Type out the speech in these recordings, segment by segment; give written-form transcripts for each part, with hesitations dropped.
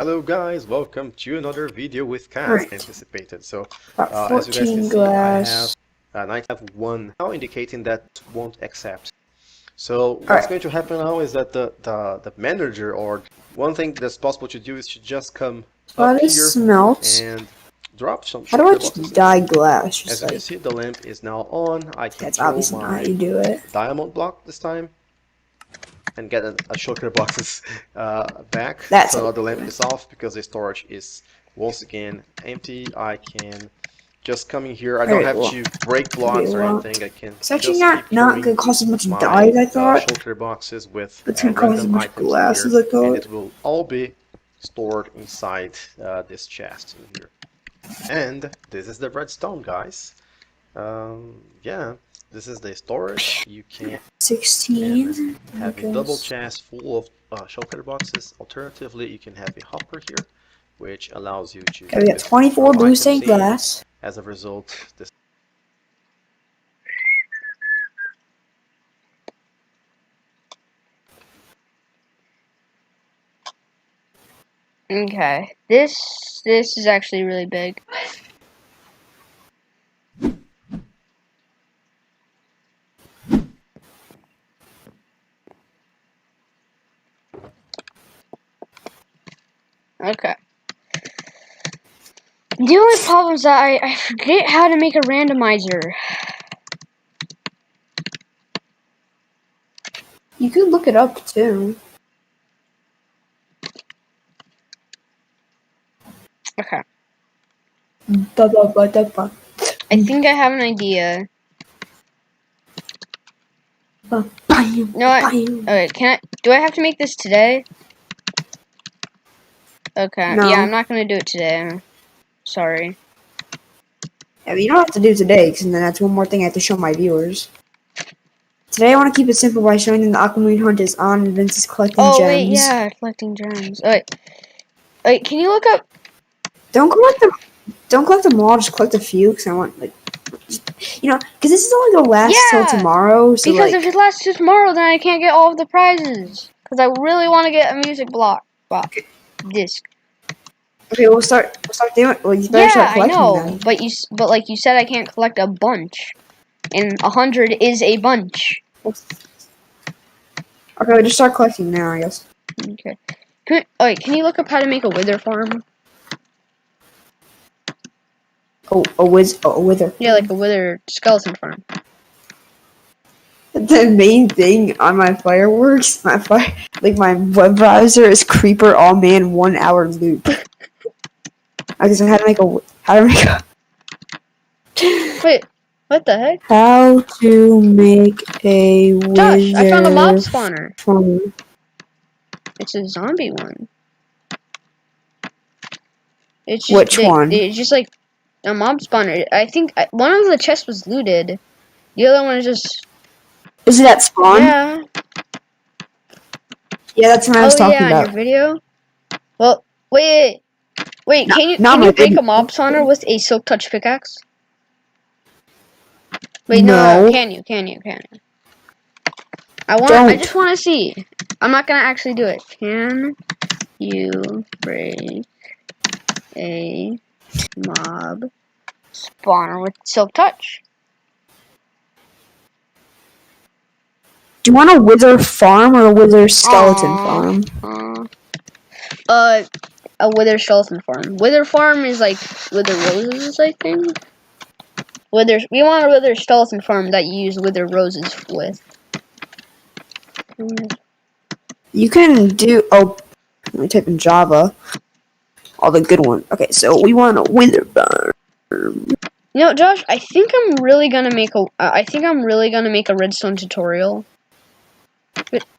Hello guys, welcome to another video with cast Alright, anticipated. So got as you guys can 14 see, glass. I have one now indicating that won't accept. So what's Alright, going to happen now is that the manager, or one thing that's possible to do, is to just come so how up does here smelt? and drop some How do I shulker just boxes in dye here. glass? As Just you can like, see, the lamp is now on. I can that's throw obviously not how my you do it. diamond block this time and get a shulker boxes back. That's So how now you the do lamp it. is off because the storage is once again empty. I can just come in here. I don't Alright, have well, to break okay, blocks or well, anything. I can it's actually just keep not filling gonna cost as much dye my as I thought. shulker boxes with It's gonna cost as random much items in glass here, as I and thought. it will all be stored inside this chest in here. And this is the redstone, guys. Yeah, this is the storage. You can 16, I have a double guess. chest full of shulker boxes. Alternatively, you can have a hopper here, which allows you to Okay, we got basically 24 throw blue items stained in. glass. As a result, this Okay, this is actually really big. Okay. The only problem is that I forget how to make a randomizer. You could look it up too. Okay. Blah, blah, blah, blah, blah. I think I have an idea. Bam, No, bam. okay, do I have to make this today? Okay, No. yeah, I'm not gonna do it today. Sorry. Yeah, but you don't have to do it today, because then that's one more thing I have to show my viewers. Today I want to keep it simple by showing them the Aquamarine hunt is on and Vince is collecting Oh, gems. wait, yeah, collecting gems. Wait, can you look up? Don't collect them all, just collect a few, because I want, like, because this is only going to last till Yeah! tomorrow, so, Because like... if it lasts till tomorrow, then I can't get all of the prizes. Because I really want to get a music block disc. Okay, we'll start doing... Well, you better start Yeah, I collecting know, them. but like you said, I can't collect a bunch, and 100 is a bunch. Okay, we'll just start collecting now, I guess. Okay. Can you look up how to make a wither farm? Oh, a wither. Yeah, like a wither skeleton farm. The main thing on my fireworks, my web browser is creeper all man 1 hour loop. Okay, so how to make a... Wait, what the heck? How to make a Josh, I found a mob wither spawner. farm. It's a zombie one. It's just Which one? It's just like a mob spawner. I think one of the chests was looted. The other one is just Is it at spawn? yeah. Yeah, that's what I was talking On your about. video. Well, wait. No, Can not you my break video. a mob spawner with a silk touch pickaxe? Wait, No. no. Can you? I Don't. just want to see. I'm not gonna actually do it. Can you break a mob spawner with silk touch? Do you want a wither farm or a wither skeleton farm? A wither skeleton farm. Wither farm is like wither roses, I think. We want a wither skeleton farm that you use wither roses with. You can do... Oh, let me type in Java. All the good ones. Okay, so we want a wither farm. You know, Josh, I think I'm really gonna make a redstone tutorial.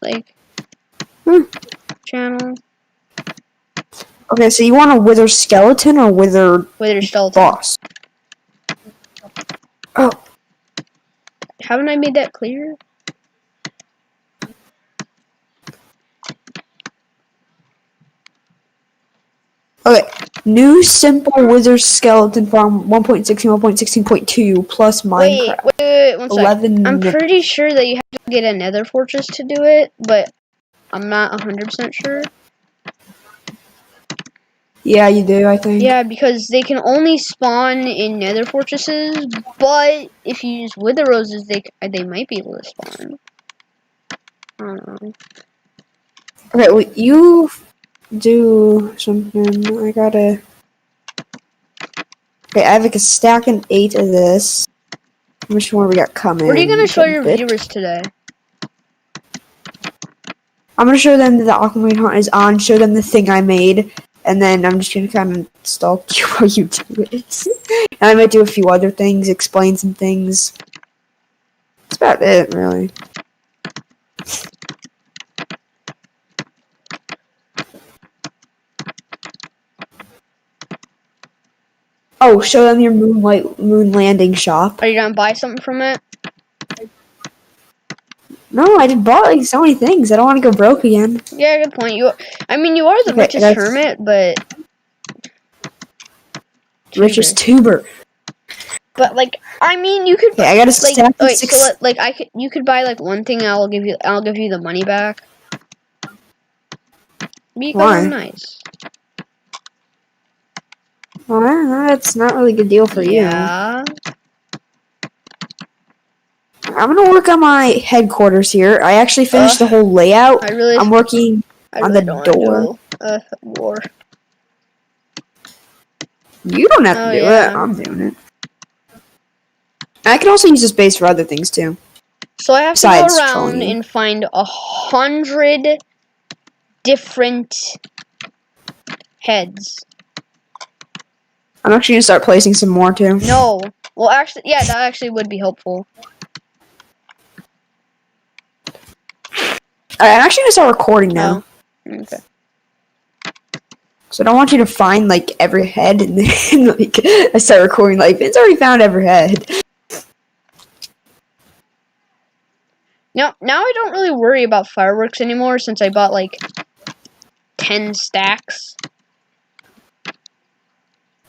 Like, channel. Okay, so you want a wither skeleton or wither skeleton. boss? Oh. Haven't I made that clear? Okay, new simple wither skeleton farm 1.16, 1.16.2 plus Minecraft. Wait, 1 second. 11. I'm pretty sure that you have to get a nether fortress to do it, but I'm not 100% sure. Yeah, you do, I think. Yeah, because they can only spawn in nether fortresses, but if you use wither roses, they might be able to spawn. I don't know. Okay, well, you do something. I gotta. Okay, I have like a stack and 8 of this. How much more we got coming? What are you gonna show your Bit. viewers today? I'm gonna show them that the Aquamarine Hunt is on, show them the thing I made, and then I'm just gonna kind of stalk you while you do it. And I might do a few other things, explain some things. That's about it, really. Oh, show them your moon landing shop. Are you gonna buy something from it? No, I just bought like so many things. I don't want to go broke again. Yeah, good point. You are the Okay, richest that's- hermit, but Richest tuber. tuber. But like, I mean, you could Okay, I got a like. stack of Wait, 6. so like you could buy like one thing. I'll give you the money back because Why? I'm nice. Well, that's not really a good deal for you. Yeah. I'm gonna work on my headquarters here. I actually finished the whole layout. I'm working on the don't door. wanna do war. You don't have Oh, to do yeah. it. I'm doing it. I can also use this base for other things too. So I have Besides to go trolling around you. and find 100 different heads. I'm actually gonna start placing some more too. No. Well, actually, yeah, that actually would be helpful. Alright, I'm actually gonna start recording now. Oh. Okay. So I don't want you to find like every head and then like I start recording like Vince already found every head. Now I don't really worry about fireworks anymore since I bought like 10 stacks.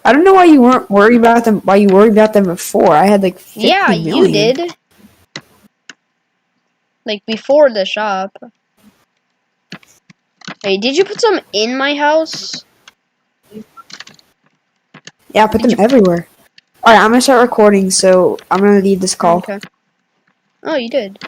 I don't know why you weren't worried about them. Why you worried about them before? I had like 50 Yeah, million. you did. Like before the shop. Hey, did you put some in my house? Yeah, I put them everywhere. Alright, I'm gonna start recording, so I'm gonna leave this call. Okay. Oh, you did.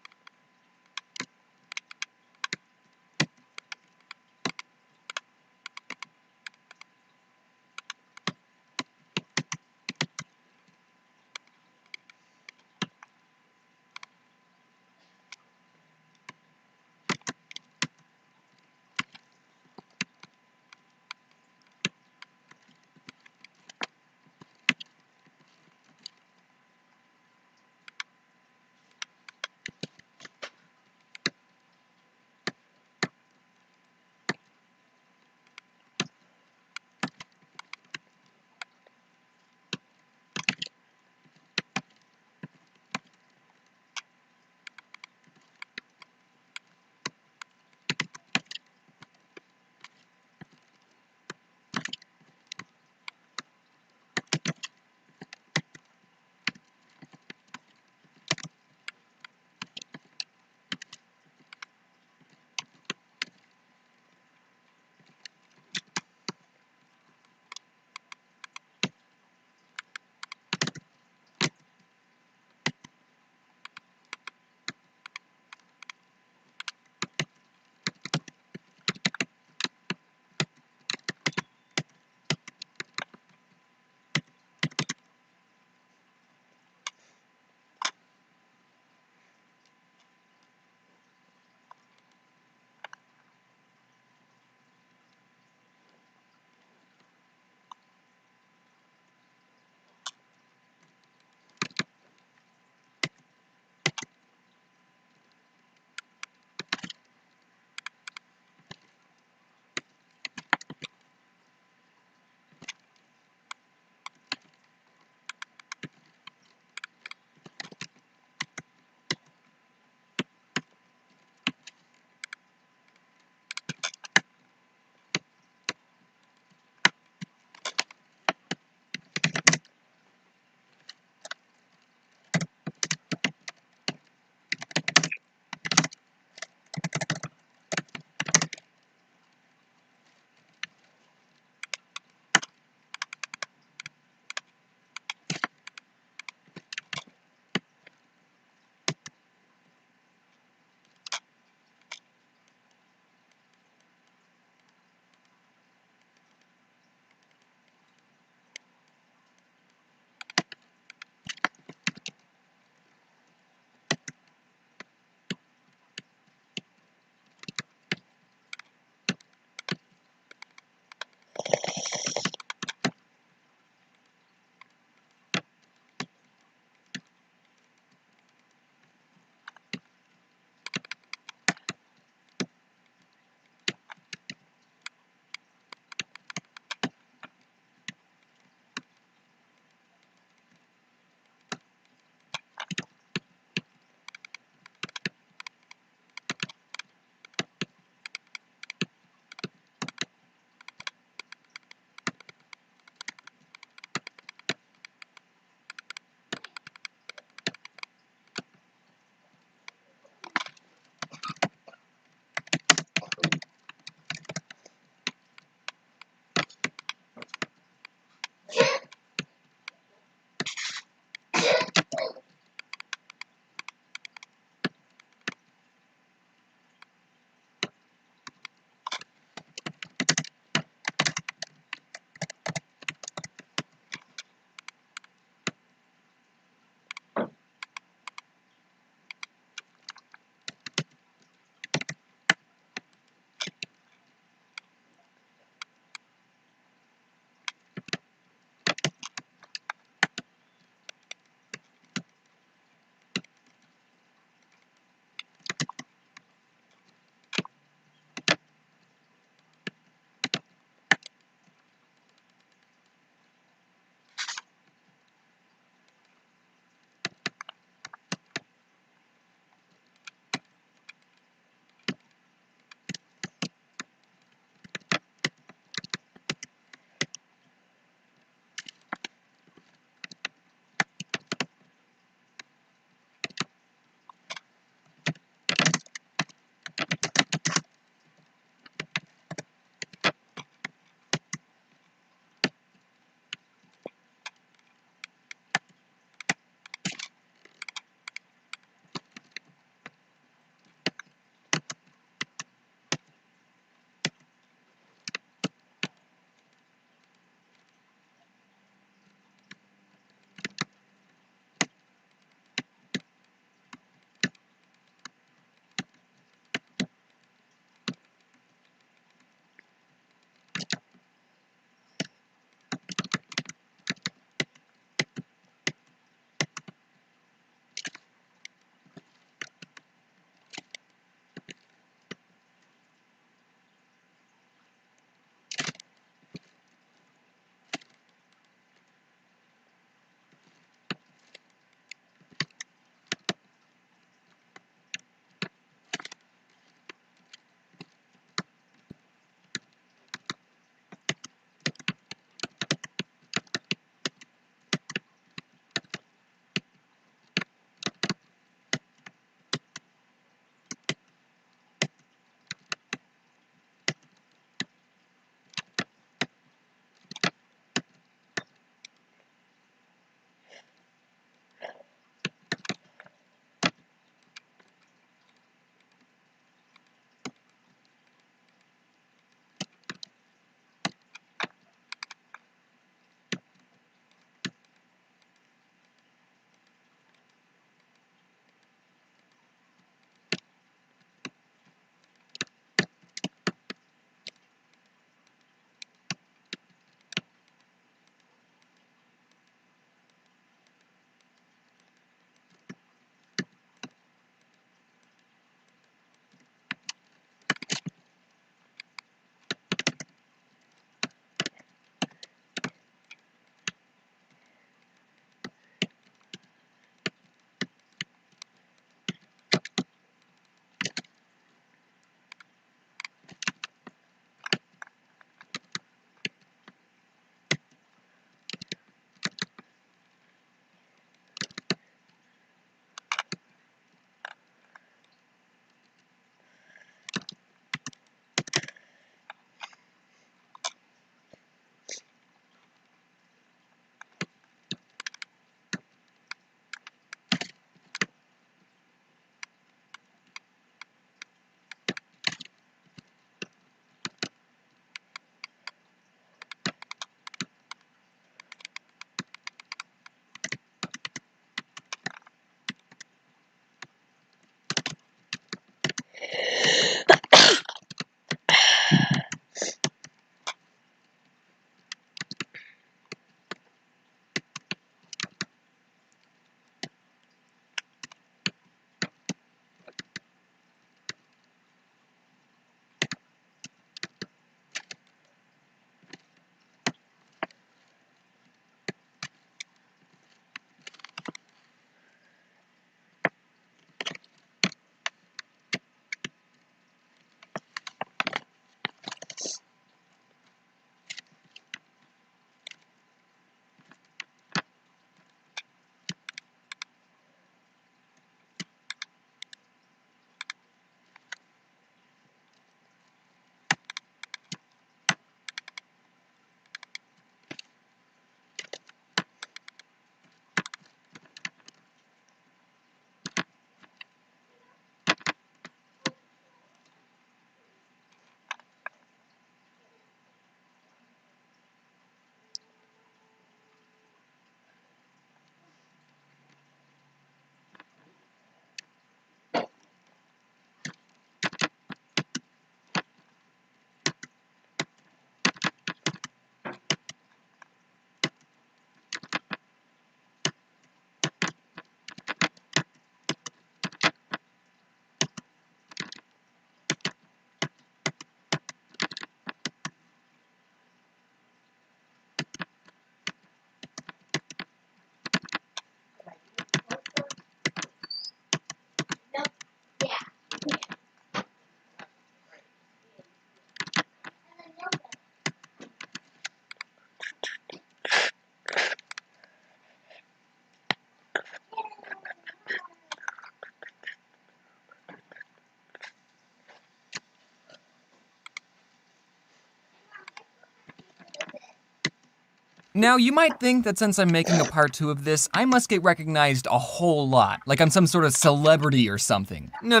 Now, you might think that since I'm making a part 2 of this, I must get recognized a whole lot, like I'm some sort of celebrity or something. No.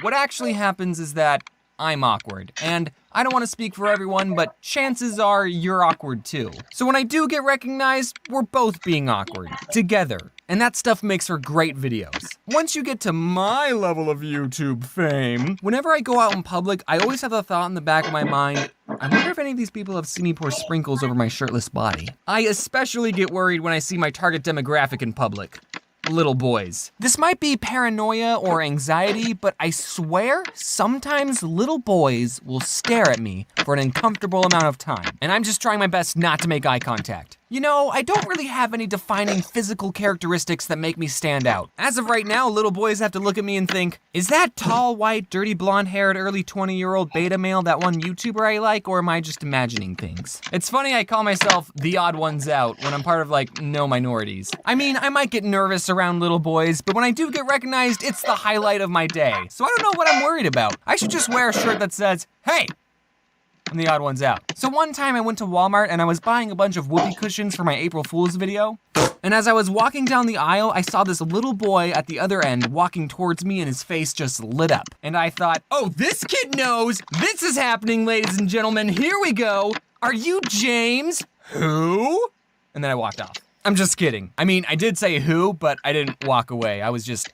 What actually happens is that I'm awkward, and I don't want to speak for everyone, but chances are you're awkward too. So when I do get recognized, we're both being awkward, together. And that stuff makes for great videos. Once you get to my level of YouTube fame, whenever I go out in public, I always have the thought in the back of my mind, I wonder if any of these people have seen me pour sprinkles over my shirtless body. I especially get worried when I see my target demographic in public. Little boys. This might be paranoia or anxiety, but I swear sometimes little boys will stare at me for an uncomfortable amount of time, and I'm just trying my best not to make eye contact. You know, I don't really have any defining physical characteristics that make me stand out. As of right now, little boys have to look at me and think, is that tall, white, dirty, blonde-haired, early 20-year-old beta male that one YouTuber I like, or am I just imagining things? It's funny I call myself the odd ones out when I'm part of like no minorities. I mean, I might get nervous around little boys, but when I do get recognized, it's the highlight of my day. So I don't know what I'm worried about. I should just wear a shirt that says, hey, I'm the odd ones out. So one time I went to Walmart and I was buying a bunch of whoopee cushions for my April Fool's video. And as I was walking down the aisle, I saw this little boy at the other end walking towards me and his face just lit up. And I thought, oh, this kid knows. This is happening, ladies and gentlemen. Here we go. Are you James? Who? And then I walked off. I'm just kidding. I mean, I did say who, but I didn't walk away. I was just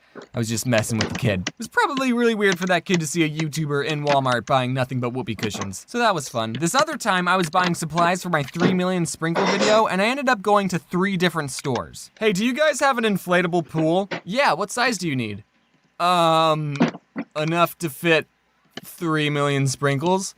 messing with the kid. It was probably really weird for that kid to see a YouTuber in Walmart buying nothing but whoopee cushions. So that was fun. This other time, I was buying supplies for my 3 million sprinkle video, and I ended up going to 3 different stores. Hey, do you guys have an inflatable pool? Yeah, what size do you need? Enough to fit 3 million sprinkles.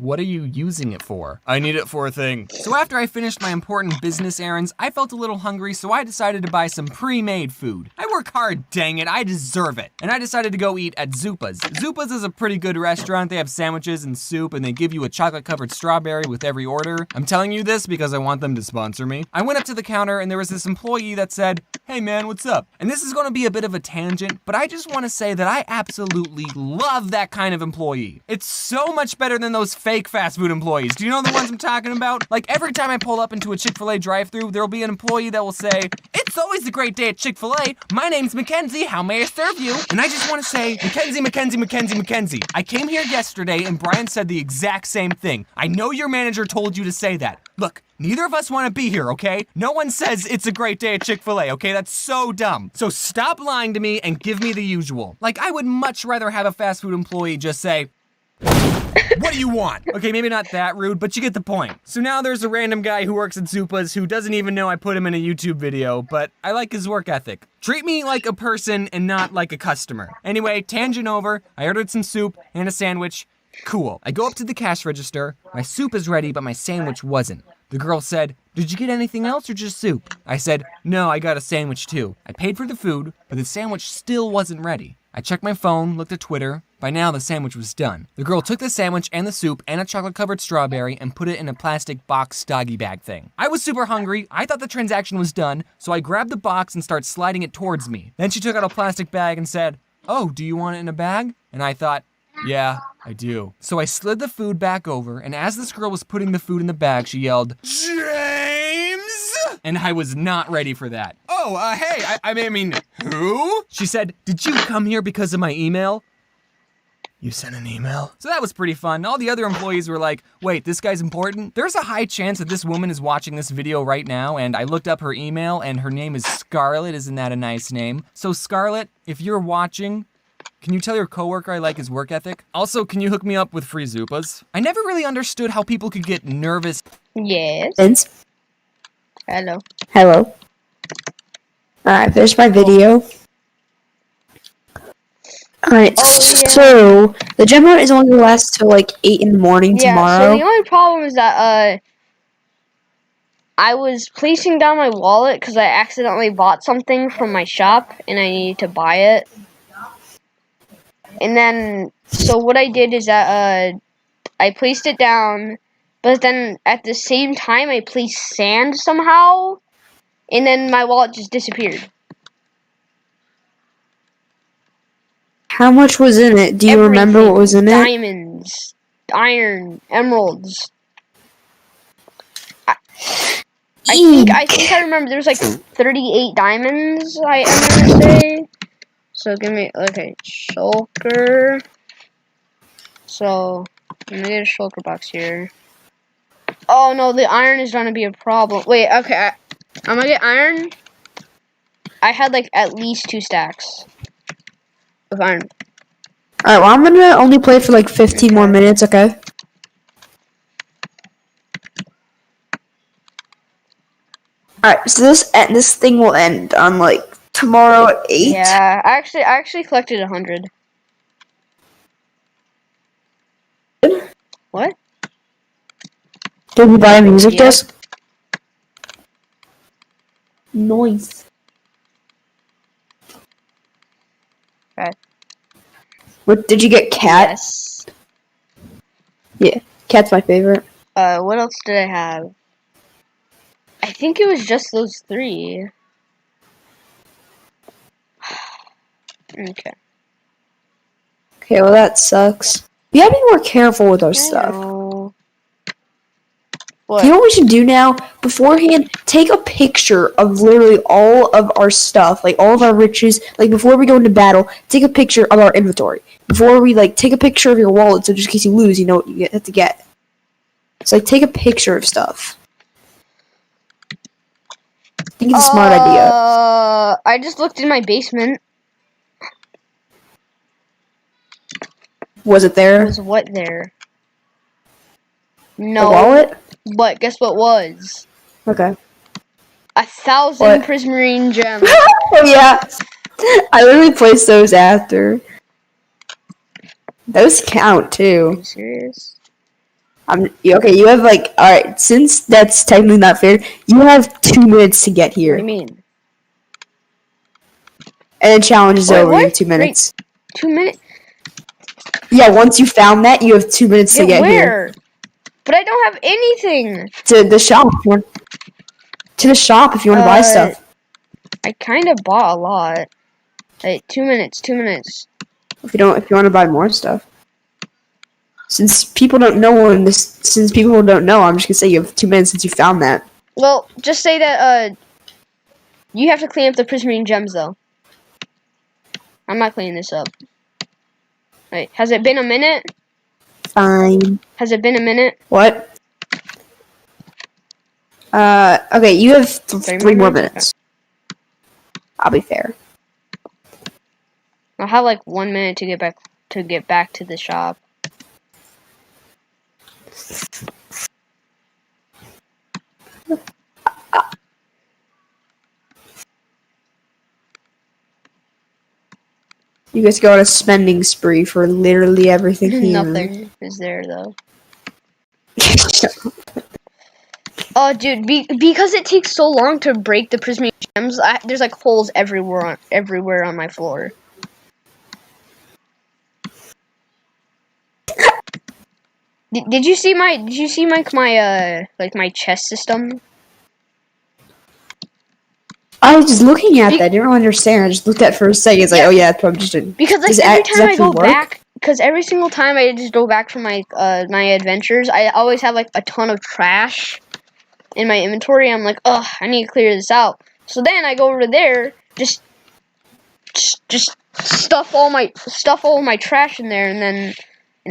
What are you using it for? I need it for a thing. So after I finished my important business errands, I felt a little hungry, so I decided to buy some pre-made food. I work hard, dang it, I deserve it. And I decided to go eat at Zupa's. Zupa's is a pretty good restaurant. They have sandwiches and soup, and they give you a chocolate-covered strawberry with every order. I'm telling you this because I want them to sponsor me. I went up to the counter, and there was this employee that said, hey man, what's up? And this is gonna be a bit of a tangent, but I just wanna say that I absolutely love that kind of employee. It's so much better than those fake fast food employees. Do you know the ones I'm talking about? Like every time I pull up into a Chick-fil-A drive-thru, there'll be an employee that will say, it's always a great day at Chick-fil-A. My name's Mackenzie, how may I serve you? And I just wanna say, Mackenzie. I came here yesterday and Brian said the exact same thing. I know your manager told you to say that. Look, neither of us want to be here, okay? No one says it's a great day at Chick-fil-A, okay? That's so dumb. So stop lying to me and give me the usual. Like, I would much rather have a fast food employee just say, what do you want? Okay, maybe not that rude, but you get the point. So now there's a random guy who works at Zupa's who doesn't even know I put him in a YouTube video, but I like his work ethic. Treat me like a person and not like a customer. Anyway, tangent over. I ordered some soup and a sandwich. Cool. I go up to the cash register. My soup is ready, but my sandwich wasn't. The girl said, did you get anything else or just soup? I said, no, I got a sandwich too. I paid for the food, but the sandwich still wasn't ready. I checked my phone, looked at Twitter. By now, the sandwich was done. The girl took the sandwich and the soup and a chocolate-covered strawberry and put it in a plastic box doggy bag thing. I was super hungry. I thought the transaction was done, so I grabbed the box and started sliding it towards me. Then she took out a plastic bag and said, oh, do you want it in a bag? And I thought, yeah, I do. So I slid the food back over, and as this girl was putting the food in the bag, she yelled, James! And I was not ready for that. Oh, hey, I mean, who? She said, did you come here because of my email? You sent an email? So that was pretty fun. All the other employees were like, wait, this guy's important? There's a high chance that this woman is watching this video right now, and I looked up her email, and her name is Scarlett. Isn't that a nice name? So Scarlett, if you're watching, can you tell your coworker I like his work ethic? Also, can you hook me up with free Zupas? I never really understood how people could get nervous. Yes. Vince? Hello. Hello. Alright, finished my video. Alright, Oh, yeah. so the gym hunt is only gonna last till like 8 in the morning Yeah, tomorrow. so the only problem is that, I was placing down my wallet because I accidentally bought something from my shop and I needed to buy it. And then, so what I did is that, I placed it down, but then at the same time I placed sand somehow, and then my wallet just disappeared. How much was in it? Do you remember what was in it? Diamonds, iron, emeralds. I think I remember there's like 38 diamonds. I'm gonna say. So give me shulker. So I'm gonna get a shulker box here. Oh no, the iron is gonna be a problem. Wait, okay, I'm gonna get iron. I had like at least 2 stacks of iron. Alright, well I'm gonna only play for like 15 more minutes, okay? Alright, so this thing will end on like tomorrow at 8. Yeah, I actually collected 100. What? Did you buy a music Yeah. disc? Nice. Okay. What did you get? Cat? Yes. Yeah, cat's my favorite. What else did I have? I think it was just those 3. Okay. Okay, well that sucks. We gotta be more careful with our stuff. know. You know what we should do now? Beforehand, take a picture of literally all of our stuff, like all of our riches. Like before we go into battle, take a picture of our inventory. Before we take a picture of your wallet, so just in case you lose, you know what you have to get. So take a picture of stuff. I think it's a smart idea. I just looked in my basement. Was it there? Was what there? The No. wallet? But guess what was? Okay. 1,000 What? prismarine gems. Oh yeah. I literally placed those after. Those count Are too. you serious? Okay, you have alright, since that's technically not fair, you have 2 minutes to get What do here. you mean? And the challenge is Wait, over, you what? have 2 minutes. 2 minutes? Yeah, once you found that, you have 2 minutes to get here. Where? But I don't have anything. To the shop. To the shop if you want to buy stuff. I kind of bought a lot. Hey, 2 minutes. 2 minutes. If you want to buy more stuff. Since people don't know, I'm just gonna say you have 2 minutes since you found that. Well, just say that you have to clean up the prismarine gems though. I'm not cleaning this up. Wait, has it been a minute? Fine. Has it been a minute? What? Okay, you have 3 more minutes. I'll be fair. I'll have like 1 minute to get back to the shop. You guys go on a spending spree for literally everything here. Nothing is there though. Oh, dude, because it takes so long to break the prismarine gems, there's like holes everywhere on my floor. Did you see my my chest system? I was just looking at that. I didn't really understand. I just looked at it for a second. It's like, oh yeah, it's probably just a... Because like every time I go back, because every single time I just go back from my my adventures, I always have like a ton of trash in my inventory. I'm like, ugh, I need to clear this out. So then I go over there, just stuff all my trash in there, and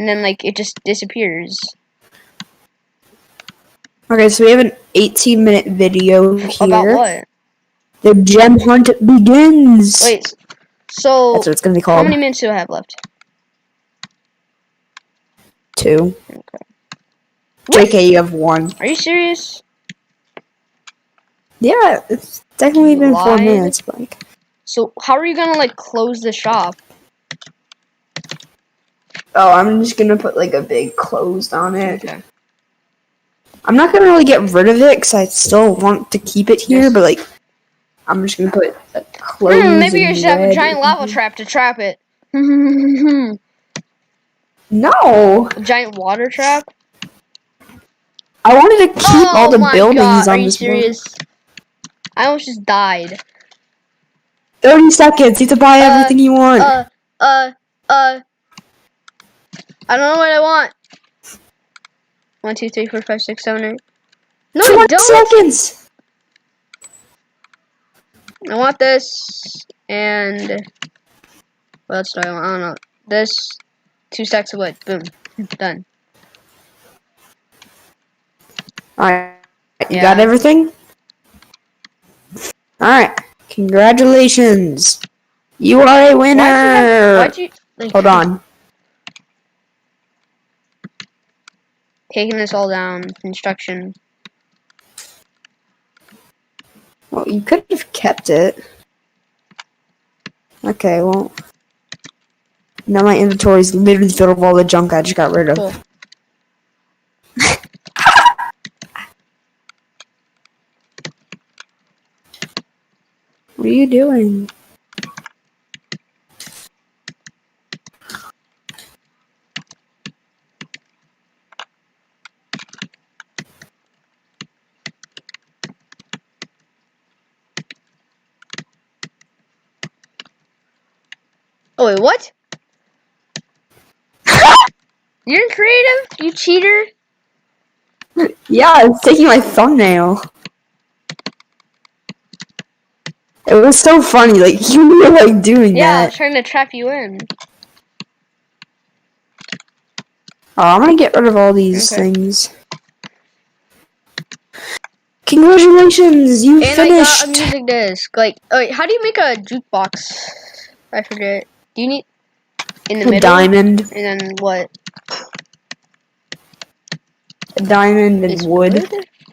then like it just disappears. Okay, so we have an 18-minute video here. About what? The gem hunt begins. Wait, so that's what it's gonna be called. How many minutes do I have left? 2. Okay. JK, you have 1. Are you serious? Yeah, it's technically been 4 Lied? minutes, like. So how are you gonna like close the shop? Oh, I'm just gonna put like a big closed on it. Okay. I'm not gonna really get rid of it because I still want to keep it here, but like, I'm just gonna put a closed. Maybe you should have a giant lava trap to trap it. No. A giant water trap. I wanted to keep all the buildings God, on are you this serious? I almost just died. 30 seconds. You have to buy everything you want. I don't know what I want. 1, 2, 3, 4, 5, 6, 7, 8. No, I 20 don't. seconds! I want this and what else do I want? I don't know. This 2 stacks of wood. Boom. Done. Alright, you got Yeah. everything? Alright, congratulations! You are a winner! Why'd you like, Hold on. taking this all down? Construction. Well, you could have kept it. Okay, well. Now my inventory is literally filled with all the junk I just got rid of. Cool. What are you doing? Oh wait, what? You're creative, you cheater. Yeah, it's taking my thumbnail. It was so funny, like, you were, like, doing Yeah, I that. was trying to trap you in. Oh, I'm gonna get rid of all these Okay. things. Congratulations, you And finished! I got a music disc. Like, oh wait, how do you make a jukebox? I forget. Do you need in the A middle? diamond. And then what? A diamond and Is wood.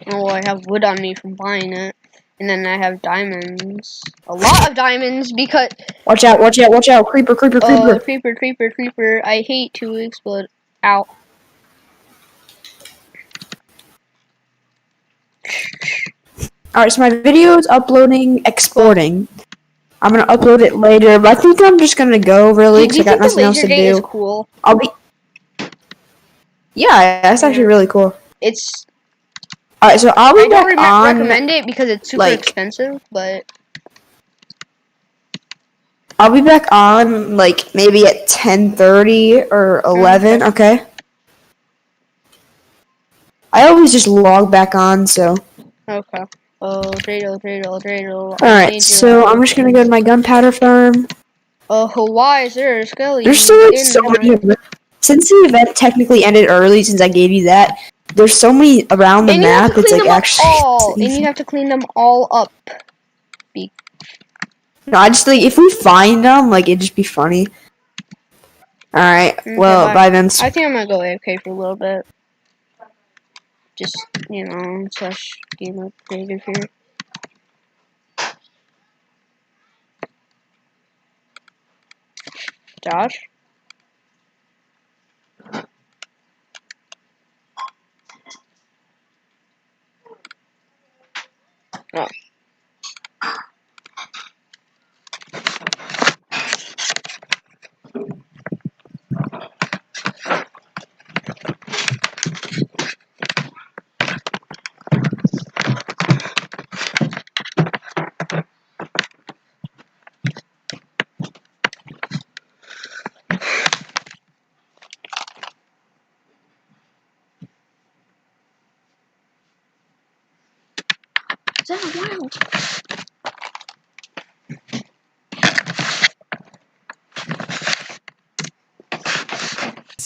Oh, I have wood on me from buying it. And then I have diamonds. A lot of diamonds because Watch out, watch out, watch out! Creeper, creeper, creeper! creeper. I hate to explode. Ow. Alright, so my video is uploading, exporting. I'm gonna upload it later, but I think I'm just gonna go, really, Do because you I got think the nothing else laser to gate is do. cool? I'll be... Yeah, that's actually Yeah. really cool. It's Alright, so I'll I be don't back on... recommend it because it's super like- expensive, but I'll be back on, like, maybe at 10:30 or 11, okay? I always just log back on, so... okay. Oh, dreidel. Alright, so I'm just gonna go to my gunpowder farm. Oh, why is there a skeleton? There's still, like, so many... Since the event technically ended early, since I gave you that, there's so many around the And you have map, to it's, clean like, them actually... all. And you have to clean them all up. No, I just think if we find them, like, it'd just be funny. Alright, Okay, well, bye, Vince. I think I'm gonna go AFK for a little bit. Just, slash game up creative here. Josh? Oh. Is that a wild?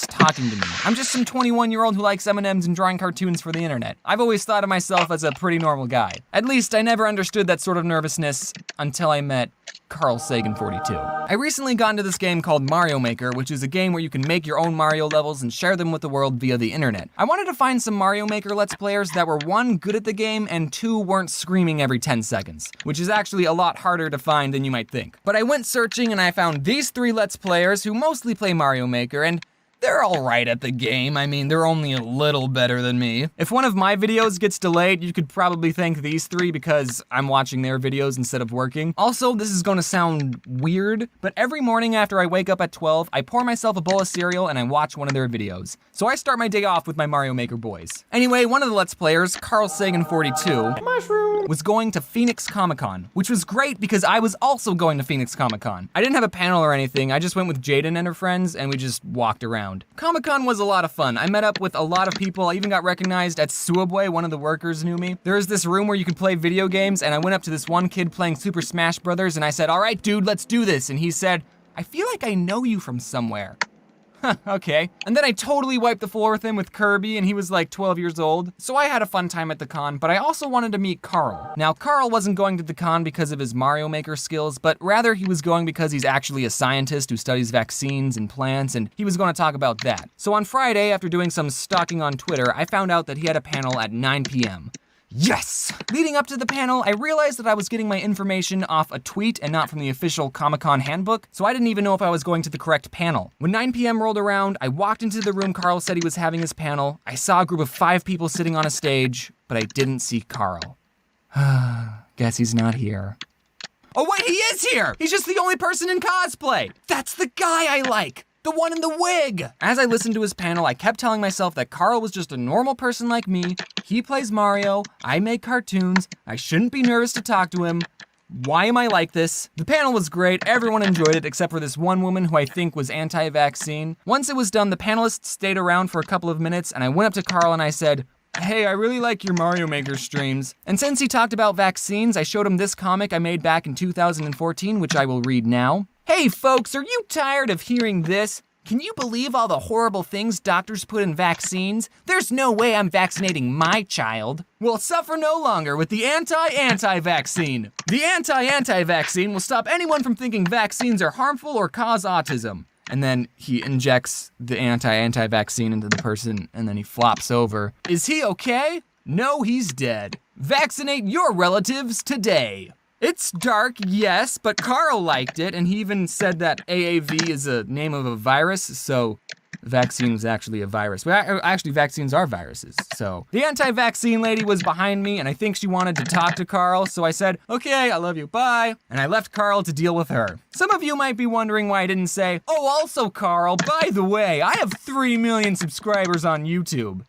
Talking to me. I'm just some 21-year-old who likes M&Ms and drawing cartoons for the internet. I've always thought of myself as a pretty normal guy. At least I never understood that sort of nervousness until I met Carl Sagan 42. I recently got into this game called Mario Maker, which is a game where you can make your own Mario levels and share them with the world via the internet. I wanted to find some Mario Maker Let's Players that were 1, good at the game, and 2, weren't screaming every 10 seconds, which is actually a lot harder to find than you might think. But I went searching and I found these 3 Let's Players who mostly play Mario Maker, and They're alright at the game. I mean, they're only a little better than me. If one of my videos gets delayed, you could probably thank these three because I'm watching their videos instead of working. Also, this is gonna sound weird, but every morning after I wake up at 12, I pour myself a bowl of cereal and I watch one of their videos. So I start my day off with my Mario Maker boys. Anyway, one of the Let's Players, Carl Sagan42, was going to Phoenix Comic-Con, which was great because I was also going to Phoenix Comic-Con. I didn't have a panel or anything, I just went with Jaden and her friends and we just walked around. Comic-Con was a lot of fun. I met up with a lot of people. I even got recognized at Suabwe, one of the workers knew me. There was this room where you could play video games and I went up to this one kid playing Super Smash Brothers and I said, "All right, dude, let's do this." And he said, "I feel like I know you from somewhere." Huh, okay. And then I totally wiped the floor with him with Kirby and he was like 12 years old. So I had a fun time at the con, but I also wanted to meet Carl. Now, Carl wasn't going to the con because of his Mario Maker skills, but rather he was going because he's actually a scientist who studies vaccines and plants, and he was going to talk about that. So on Friday, after doing some stalking on Twitter, I found out that he had a panel at 9 p.m. Yes! Leading up to the panel, I realized that I was getting my information off a tweet and not from the official Comic-Con handbook, so I didn't even know if I was going to the correct panel. When 9 p.m. rolled around, I walked into the room Carl said he was having his panel. I saw a group of 5 people sitting on a stage, but I didn't see Carl. Guess he's not here. Oh wait, he is here! He's just the only person in cosplay! That's the guy I like! The one in the wig! As I listened to his panel, I kept telling myself that Carl was just a normal person like me. He plays Mario, I make cartoons, I shouldn't be nervous to talk to him. Why am I like this? The panel was great, everyone enjoyed it except for this one woman who I think was anti-vaccine. Once it was done, the panelists stayed around for a couple of minutes and I went up to Carl and I said, "Hey, I really like your Mario Maker streams." And since he talked about vaccines, I showed him this comic I made back in 2014, which I will read now. Hey folks, are you tired of hearing this? Can you believe all the horrible things doctors put in vaccines? There's no way I'm vaccinating my child. We'll suffer no longer with the anti-anti-vaccine. The anti-anti-vaccine will stop anyone from thinking vaccines are harmful or cause autism. And then he injects the anti-anti-vaccine into the person and then he flops over. Is he okay? No, he's dead. Vaccinate your relatives today. It's dark, yes, but Carl liked it, and he even said that AAV is a name of a virus, so vaccine is actually a virus. Well, actually, vaccines are viruses, so. The anti-vaccine lady was behind me, and I think she wanted to talk to Carl, so I said, "Okay, I love you, bye." And I left Carl to deal with her. Some of you might be wondering why I didn't say, "Oh, also Carl, by the way, I have 3 million subscribers on YouTube."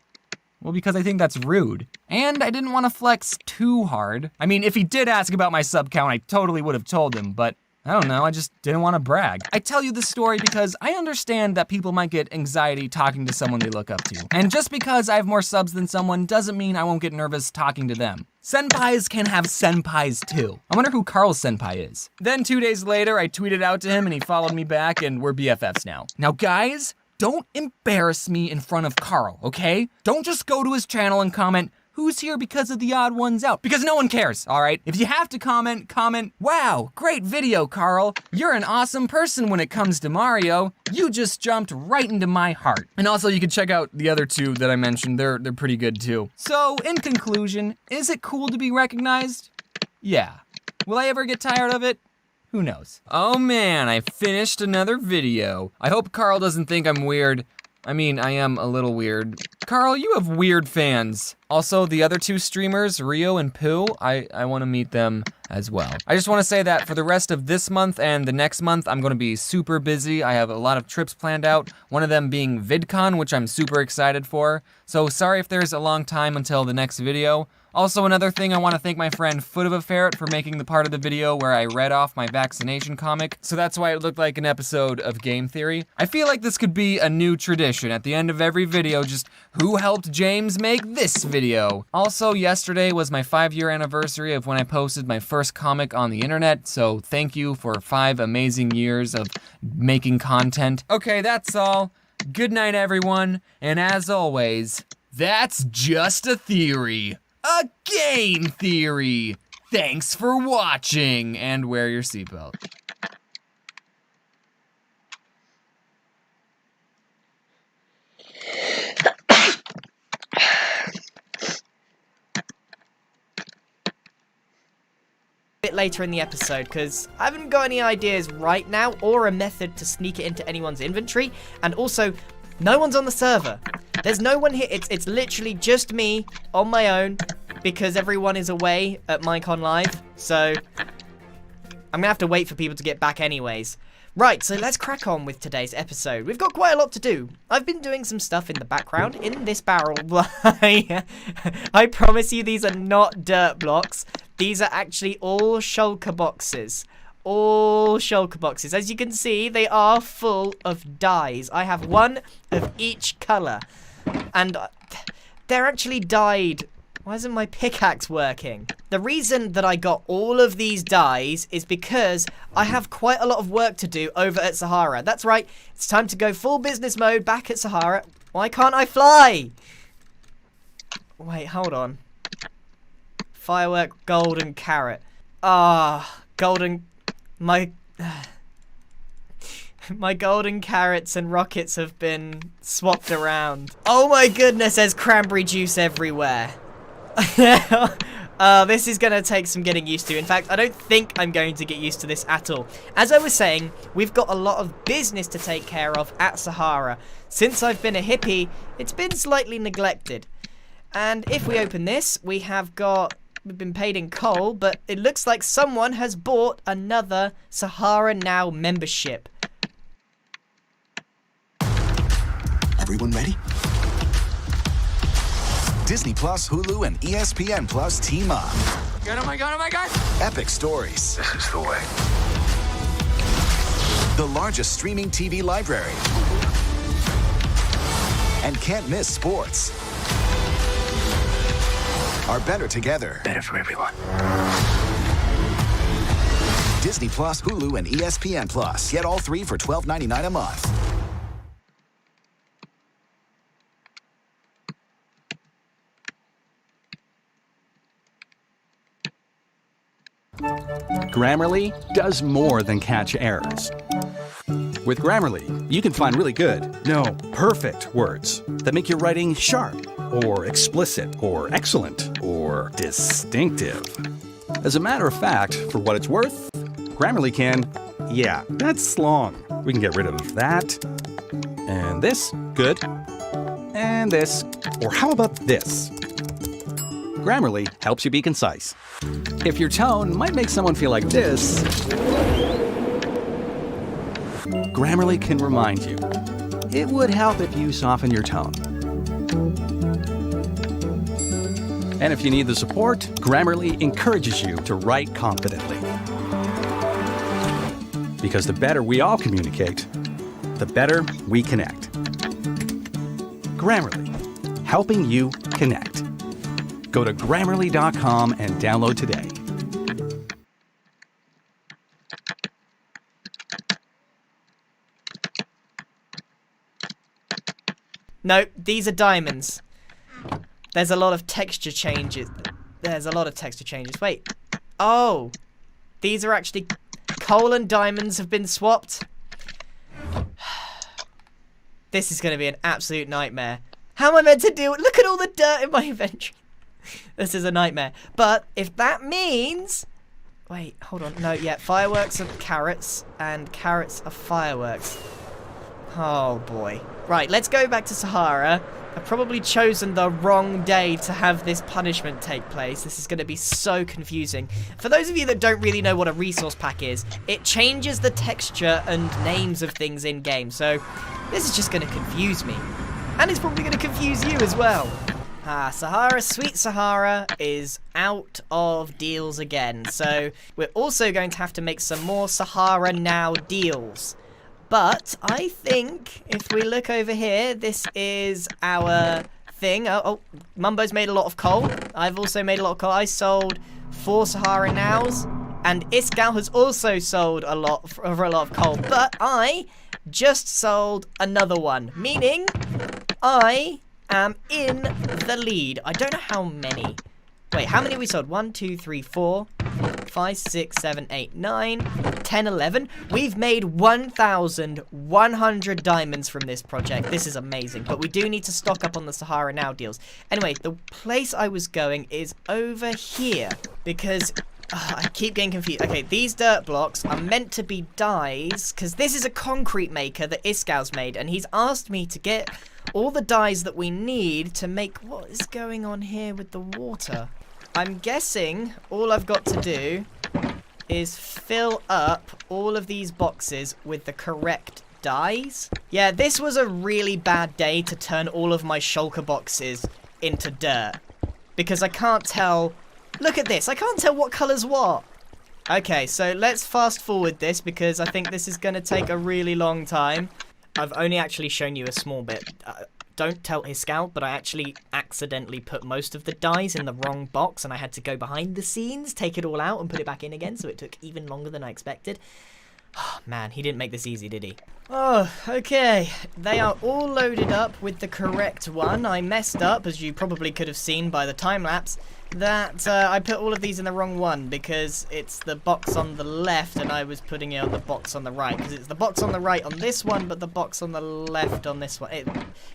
Well, because I think that's rude. And I didn't want to flex too hard. I mean, if he did ask about my sub count, I totally would have told him, but I don't know, I just didn't want to brag. I tell you this story because I understand that people might get anxiety talking to someone they look up to. And just because I have more subs than someone doesn't mean I won't get nervous talking to them. Senpais can have senpais too. I wonder who Carl's senpai is. Then 2 days later, I tweeted out to him and he followed me back and we're BFFs now. Now guys, don't embarrass me in front of Carl, okay? Don't just go to his channel and comment, "Who's here because of the odd ones out?" Because no one cares, all right? If you have to comment, "Wow, great video, Carl. You're an awesome person when it comes to Mario. You just jumped right into my heart." And also you can check out the other 2 that I mentioned. They're pretty good too. So in conclusion, is it cool to be recognized? Yeah. Will I ever get tired of it? Who knows? Oh man, I finished another video. I hope Carl doesn't think I'm weird. I mean, I am a little weird. Carl, you have weird fans. Also, the other 2 streamers, Rio and Pooh, I want to meet them as well. I just want to say that for the rest of this month and the next month, I'm going to be super busy. I have a lot of trips planned out, one of them being VidCon, which I'm super excited for. So sorry if there's a long time until the next video. Also, another thing, I want to thank my friend Foot of a Ferret for making the part of the video where I read off my vaccination comic, so that's why it looked like an episode of Game Theory. I feel like this could be a new tradition. At the end of every video, just who helped James make this video? Also, yesterday was my 5-year anniversary of when I posted my first comic on the internet, so thank you for 5 amazing years of making content. Okay, that's all. Good night, everyone, and as always, that's just a theory. A game theory! Thanks for watching, and wear your seatbelt. Bit later in the episode because I haven't got any ideas right now or a method to sneak it into anyone's inventory, and also No one's on the server. There's no one here. It's literally just me on my own because everyone is away at Minecon Live. So I'm going to have to wait for people to get back anyways. Right, so let's crack on with today's episode. We've got quite a lot to do. I've been doing some stuff in the background in this barrel. I promise you these are not dirt blocks. These are actually all shulker boxes. All shulker boxes. As you can see, they are full of dyes. I have one of each colour. And they're actually dyed. Why isn't my pickaxe working? The reason that I got all of these dyes is because I have quite a lot of work to do over at Sahara. That's right, it's time to go full business mode back at Sahara. Why can't I fly? Wait, hold on. Firework, golden carrot. Golden... My golden carrots and rockets have been swapped around. Oh my goodness, there's cranberry juice everywhere. This is going to take some getting used to. In fact, I don't think I'm going to get used to this at all. As I was saying, we've got a lot of business to take care of at Sahara. Since I've been a hippie, it's been slightly neglected. And if we open this, we've been paid in coal, but it looks like someone has bought another Sahara Now membership. Everyone ready? Disney Plus, Hulu, and ESPN Plus team up. Oh my god. Epic stories. This is the way. The largest streaming TV library. And can't miss sports. Are better together. Better for everyone. Disney Plus, Hulu, and ESPN Plus. Get all three for $12.99 a month. Grammarly does more than catch errors. With Grammarly, you can find really good, no, perfect words that make your writing sharp, or explicit, or excellent, or distinctive. As a matter of fact, for what it's worth, Grammarly can, yeah, that's long. We can get rid of that, and this, good, and this, or how about this? Grammarly helps you be concise. If your tone might make someone feel like this, Grammarly can remind you. It would help if you soften your tone. And if you need the support, Grammarly encourages you to write confidently. Because the better we all communicate, the better we connect. Grammarly, helping you connect. Go to Grammarly.com and download today. No, these are diamonds. There's a lot of texture changes. Wait. Oh. These are actually... Coal and diamonds have been swapped. This is going to be an absolute nightmare. How am I meant to deal with... Look at all the dirt in my inventory. This is a nightmare. But if that means... Wait, hold on. No, yeah, fireworks are carrots, and carrots are fireworks. Oh, boy. Right, let's go back to Sahara. I've probably chosen the wrong day to have this punishment take place. This is going to be so confusing. For those of you that don't really know what a resource pack is, it changes the texture and names of things in-game. So this is just going to confuse me. And it's probably going to confuse you as well. Sahara, Sweet Sahara is out of deals again. So we're also going to have to make some more Sahara Now deals. But I think if we look over here, this is our thing. Oh, Mumbo's made a lot of coal. I've also made a lot of coal. I sold 4 Sahara Nows. And Iskal has also sold a lot for a lot of coal. But I just sold another one. Meaning I am in the lead. I don't know how many. Wait, how many we sold? 1, 2, 3, 4, 5, 6, 7, 8, 9, 10, 11. We've made 1,100 diamonds from this project. This is amazing. But we do need to stock up on the Sahara Now deals. Anyway, the place I was going is over here. Because I keep getting confused. Okay, these dirt blocks are meant to be dyes, because this is a concrete maker that Iskal's made, and he's asked me to get all the dyes that we need to make... What is going on here with the water? I'm guessing all I've got to do is fill up all of these boxes with the correct dyes. Yeah, this was a really bad day to turn all of my shulker boxes into dirt, because I can't tell... Look at this, I can't tell what colour's what. Okay, so let's fast forward this, because I think this is going to take a really long time. I've only actually shown you a small bit. Don't tell Iskal, but I actually accidentally put most of the dyes in the wrong box, and I had to go behind the scenes, take it all out, and put it back in again, so it took even longer than I expected. Oh, man, he didn't make this easy, did he? Oh, okay. They are all loaded up with the correct one. I messed up, as you probably could have seen by the time-lapse, that I put all of these in the wrong one, because it's the box on the left and I was putting it on the box on the right, because it's the box on the right on this one, but the box on the left on this one.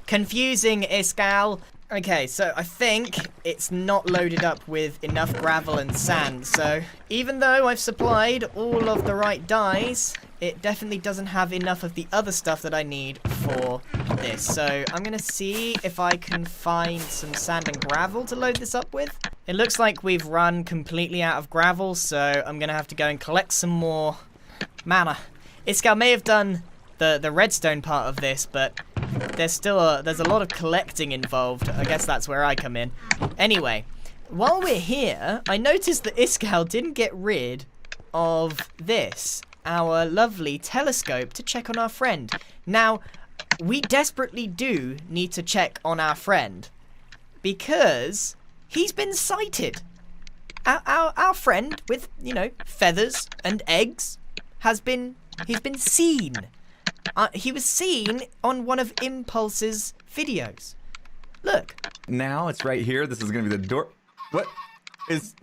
Confusing, Iskal. Okay, so I think it's not loaded up with enough gravel and sand, so even though I've supplied all of the right dyes, it definitely doesn't have enough of the other stuff that I need for this. So I'm going to see if I can find some sand and gravel to load this up with. It looks like we've run completely out of gravel, so I'm going to have to go and collect some more. Man, Iskal may have done the redstone part of this, but there's a lot of collecting involved. I guess that's where I come in. Anyway, while we're here, I noticed that Iskal didn't get rid of this, our lovely telescope, to check on our friend. Now, we desperately do need to check on our friend, because he's been sighted. Our friend with, you know, feathers and eggs he's been seen. He was seen on one of Impulse's videos. Look. Now it's right here. This is gonna be the door. What is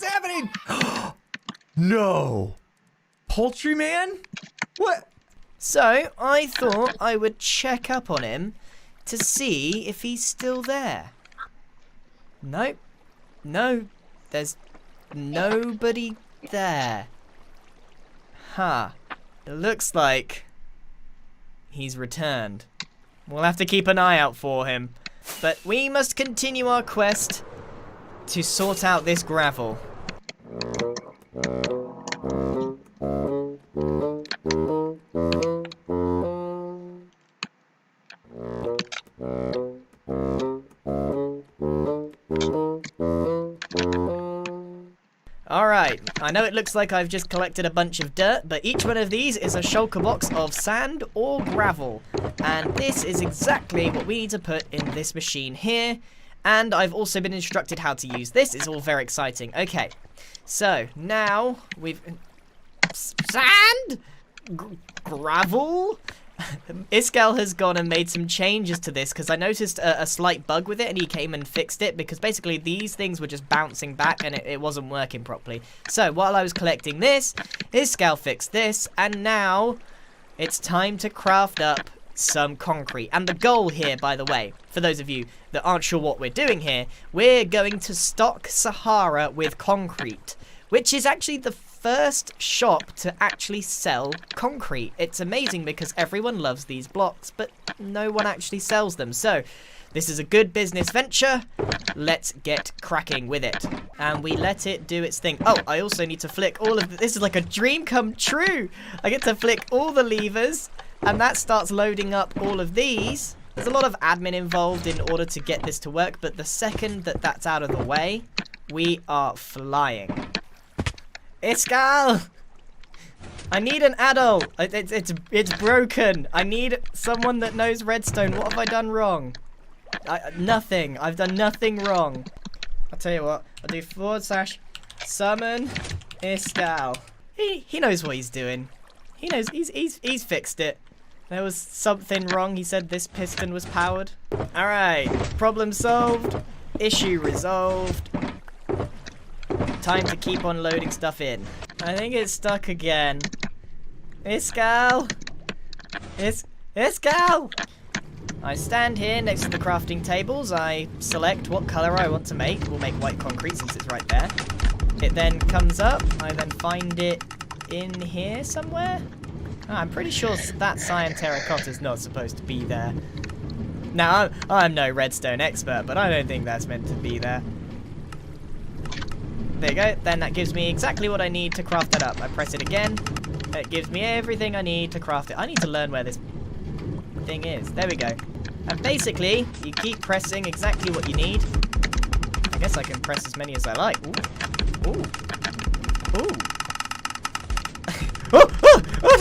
happening? No. Poultry man? What? So I thought I would check up on him to see if he's still there. Nope. No. There's nobody there. Huh. It looks like he's returned. We'll have to keep an eye out for him. But we must continue our quest to sort out this gravel. Alright, I know it looks like I've just collected a bunch of dirt, but each one of these is a shulker box of sand or gravel. And this is exactly what we need to put in this machine here. And I've also been instructed how to use this. It's all very exciting. Okay, so now we've... Sand? Gravel? Iskal has gone and made some changes to this, because I noticed a slight bug with it, and he came and fixed it, because basically these things were just bouncing back and it wasn't working properly. So while I was collecting this, Iskal fixed this, and now it's time to craft up some concrete. And the goal here, by the way, for those of you that aren't sure what we're doing here, we're going to stock Sahara with concrete, which is actually the first shop to actually sell concrete. It's amazing because everyone loves these blocks, but no one actually sells them. So this is a good business venture. Let's get cracking with it. And we let it do its thing. Oh, I also need to flick all of this is like a dream come true. I get to flick all the levers, and that starts loading up all of these. There's a lot of admin involved in order to get this to work, but the second that that's out of the way, we are flying. Iskal! I need an adult. It's broken. I need someone that knows redstone. What have I done wrong? Nothing. I've done nothing wrong. I'll tell you what. I'll do / summon Iskal. He knows what he's doing. He knows. He's fixed it. There was something wrong. He said this piston was powered. All right. Problem solved. Issue resolved. Time to keep on loading stuff in. I think it's stuck again. Iskal! Iskal! I stand here next to the crafting tables. I select what color I want to make. We'll make white concrete since it's right there. It then comes up. I then find it in here somewhere. Oh, I'm pretty sure that cyan terracotta is not supposed to be there. Now, I'm no redstone expert, but I don't think that's meant to be there. There you go. Then that gives me exactly what I need to craft that up. I press it again. It gives me everything I need to craft it. I need to learn where this thing is. There we go. And basically, you keep pressing exactly what you need. I guess I can press as many as I like. Ooh. Ooh. Ooh. Oh, oh, oh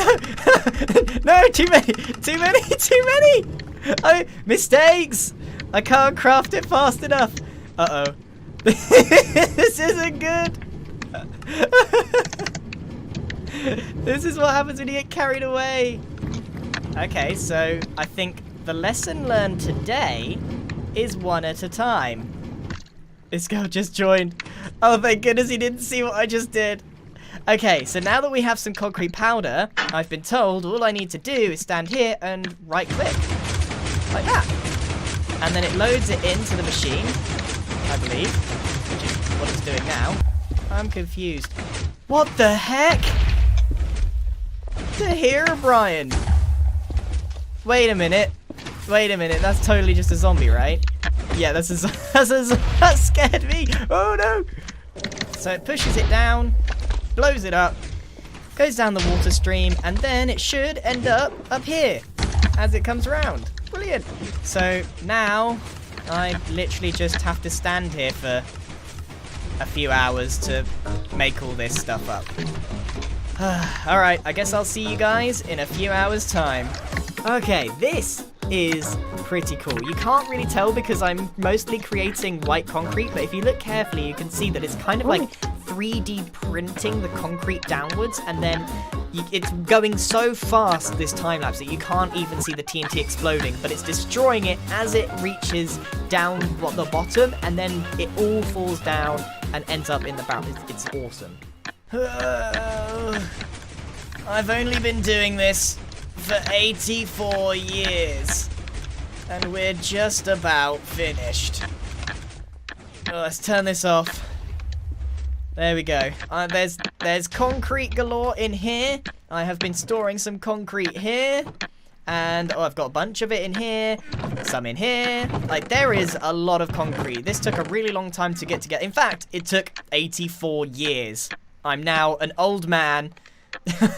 no! No, too many! Too many! Too many! Mistakes! I can't craft it fast enough. Uh-oh. This isn't good! This is what happens when you get carried away. Okay, so I think the lesson learned today is one at a time. This girl just joined. Oh, thank goodness he didn't see what I just did. Okay, so now that we have some concrete powder, I've been told all I need to do is stand here and right click. Like that. And then it loads it into the machine, I believe, which is what it's doing now. I'm confused. What the heck? To Herobrine. Wait a minute. Wait a minute. That's totally just a zombie, right? Yeah, that scared me. Oh no. So it pushes it down, blows it up, goes down the water stream, and then it should end up here as it comes around. Brilliant. So now I literally just have to stand here for a few hours to make all this stuff up. Alright, I guess I'll see you guys in a few hours' time. Okay, this is pretty cool. You can't really tell because I'm mostly creating white concrete, but if you look carefully, you can see that it's kind of like 3D printing the concrete downwards, and then it's going so fast, this time-lapse, that you can't even see the TNT exploding, but it's destroying it as it reaches down the bottom, and then it all falls down and ends up in the barrel. It's awesome. I've only been doing this for 84 years, and we're just about finished. Let's turn this off. There we go. There's concrete galore in here. I have been storing some concrete here, and I've got a bunch of it in here, some in here. Like, there is a lot of concrete. This took a really long time to get together. In fact, it took 84 years. I'm now an old man.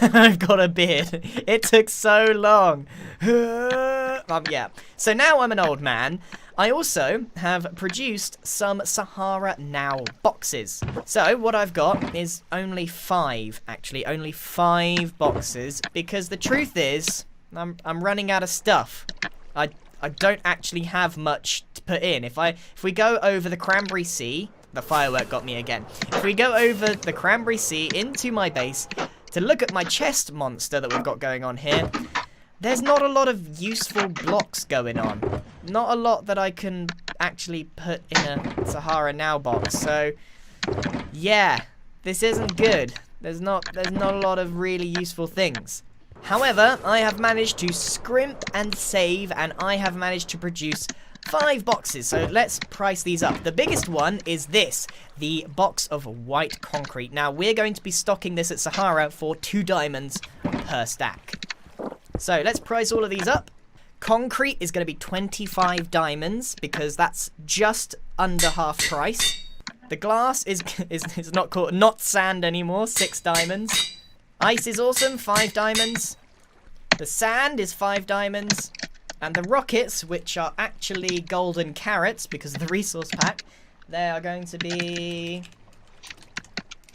I've got a beard. It took so long. Yeah. So now I'm an old man. I also have produced some Sahara Now boxes. So what I've got is only 5, actually. Only 5 boxes. Because the truth is, I'm running out of stuff. I don't actually have much to put in. If we go over the Cranberry Sea, the firework got me again. If we go over the Cranberry Sea into my base to look at my chest monster that we've got going on here, there's not a lot of useful blocks going on. Not a lot that I can actually put in a Sahara Now box. So, yeah, this isn't good. There's not a lot of really useful things. However, I have managed to scrimp and save, and I have managed to produce 5 boxes, so let's price these up. The biggest one is this, the box of white concrete. Now, we're going to be stocking this at Sahara for 2 diamonds per stack. So, let's price all of these up. Concrete is going to be 25 diamonds, because that's just under half price. The glass is not called, not sand anymore, 6 diamonds. Ice is awesome, 5 diamonds. The sand is 5 diamonds. And the rockets, which are actually golden carrots because of the resource pack, they are going to be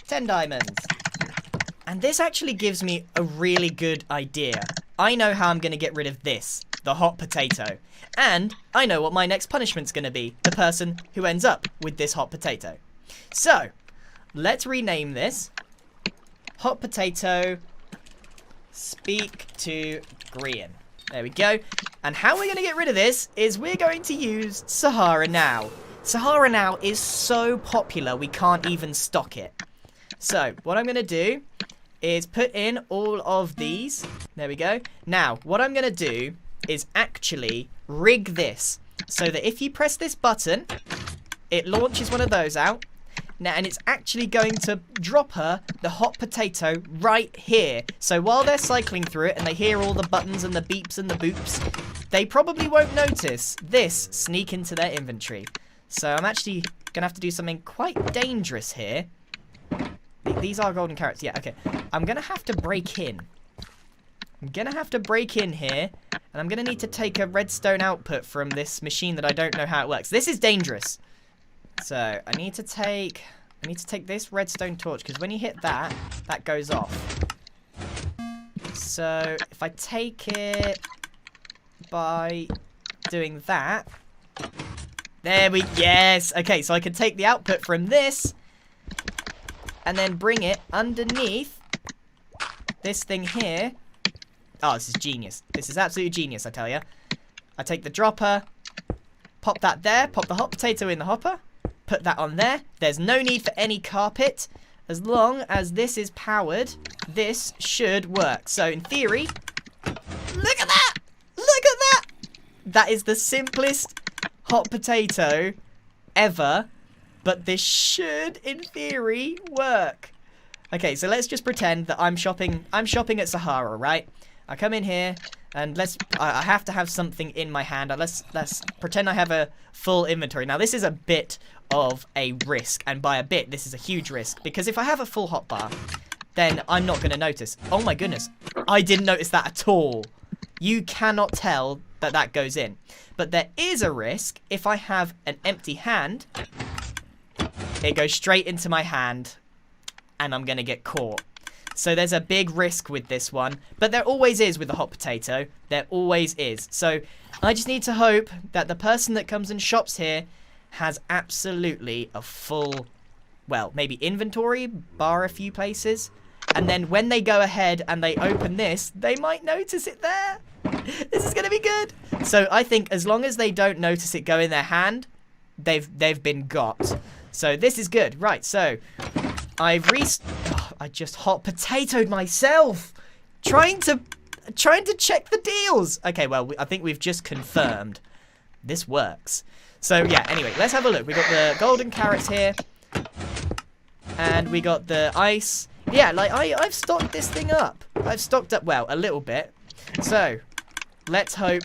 10 diamonds. And this actually gives me a really good idea. I know how I'm going to get rid of this, the hot potato. And I know what my next punishment's going to be, the person who ends up with this hot potato. So, let's rename this. Hot potato, speak to Grian. There we go. And how we're going to get rid of this is we're going to use Sahara Now. Sahara Now is so popular we can't even stock it. So, what I'm going to do is put in all of these. There we go. Now, what I'm going to do is actually rig this so that if you press this button, it launches one of those out. Now, and it's actually going to drop her the hot potato right here. So while they're cycling through it and they hear all the buttons and the beeps and the boops, they probably won't notice this sneak into their inventory. So I'm actually going to have to do something quite dangerous here. These are golden carrots. Yeah, okay. I'm going to have to break in. I'm going to have to break in here. And I'm going to need to take a redstone output from this machine that I don't know how it works. This is dangerous. So I need to take this redstone torch, because when you hit that, that goes off. So if I take it by doing that, yes. Okay, so I can take the output from this and then bring it underneath this thing here. Oh, this is genius. This is absolutely genius, I tell you. I take the dropper, pop that there, pop the hot potato in the hopper, put that on there. There's no need for any carpet. As long as this is powered, this should work. So in theory, look at that! Look at that! That is the simplest hot potato ever, but this should, in theory, work. Okay, so let's just pretend that I'm shopping at Sahara, right? I come in here, and I have to have something in my hand. Let's pretend I have a full inventory. Now, this is a bit of a risk, and by a bit, this is a huge risk, because if I have a full hotbar, then I'm not going to notice. Oh my goodness, I didn't notice that at all. You cannot tell that that goes in. But there is a risk if I have an empty hand. It goes straight into my hand, and I'm going to get caught. So there's a big risk with this one. But there always is with the hot potato. There always is. So I just need to hope that the person that comes and shops here has absolutely a full, well, maybe inventory, bar a few places. And then when they go ahead and they open this, they might notice it there. This is going to be good. So I think as long as they don't notice it go in their hand, they've been got. So this is good. Right, so I just hot potatoed myself, trying to check the deals. Okay, well, I think we've just confirmed this works. So yeah, anyway, let's have a look. We got the golden carrots here, and we got the ice. Yeah, like I've stocked this thing up. I've stocked up, well, a little bit. So let's hope.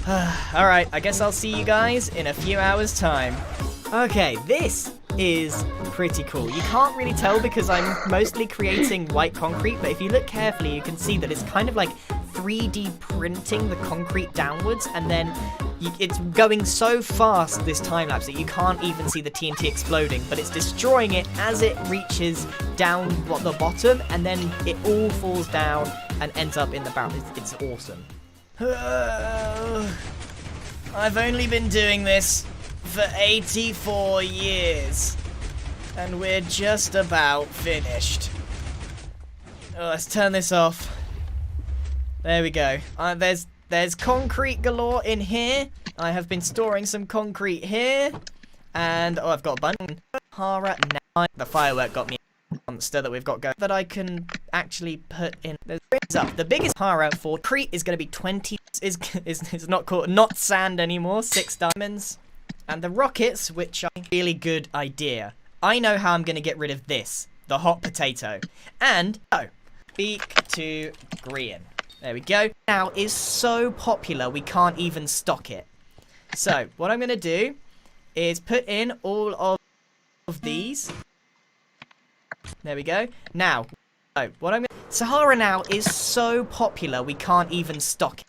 Alright, I guess I'll see you guys in a few hours' time. Okay, this is pretty cool. You can't really tell because I'm mostly creating white concrete, but if you look carefully, you can see that it's kind of like 3D printing the concrete downwards, and then it's going so fast, this time-lapse, that you can't even see the TNT exploding, but it's destroying it as it reaches down the bottom, and then it all falls down and ends up in the barrel. It's awesome. I've only been doing this for 84 years, and we're just about finished. Let's turn this off. There we go. There's concrete galore in here. I have been storing some concrete here, and I've got a bunch of Hara now. The firework got me a monster that we've got going that I can actually put in. The biggest Hara for Crete is going to be 20. Is not sand anymore. 6 diamonds. And the rockets, which are a really good idea. I know how I'm going to get rid of this, the hot potato. And, speak to Grian. There we go. Now is so popular we can't even stock it. So, what I'm going to do is put in all of these. There we go. Now, Sahara now is so popular we can't even stock it.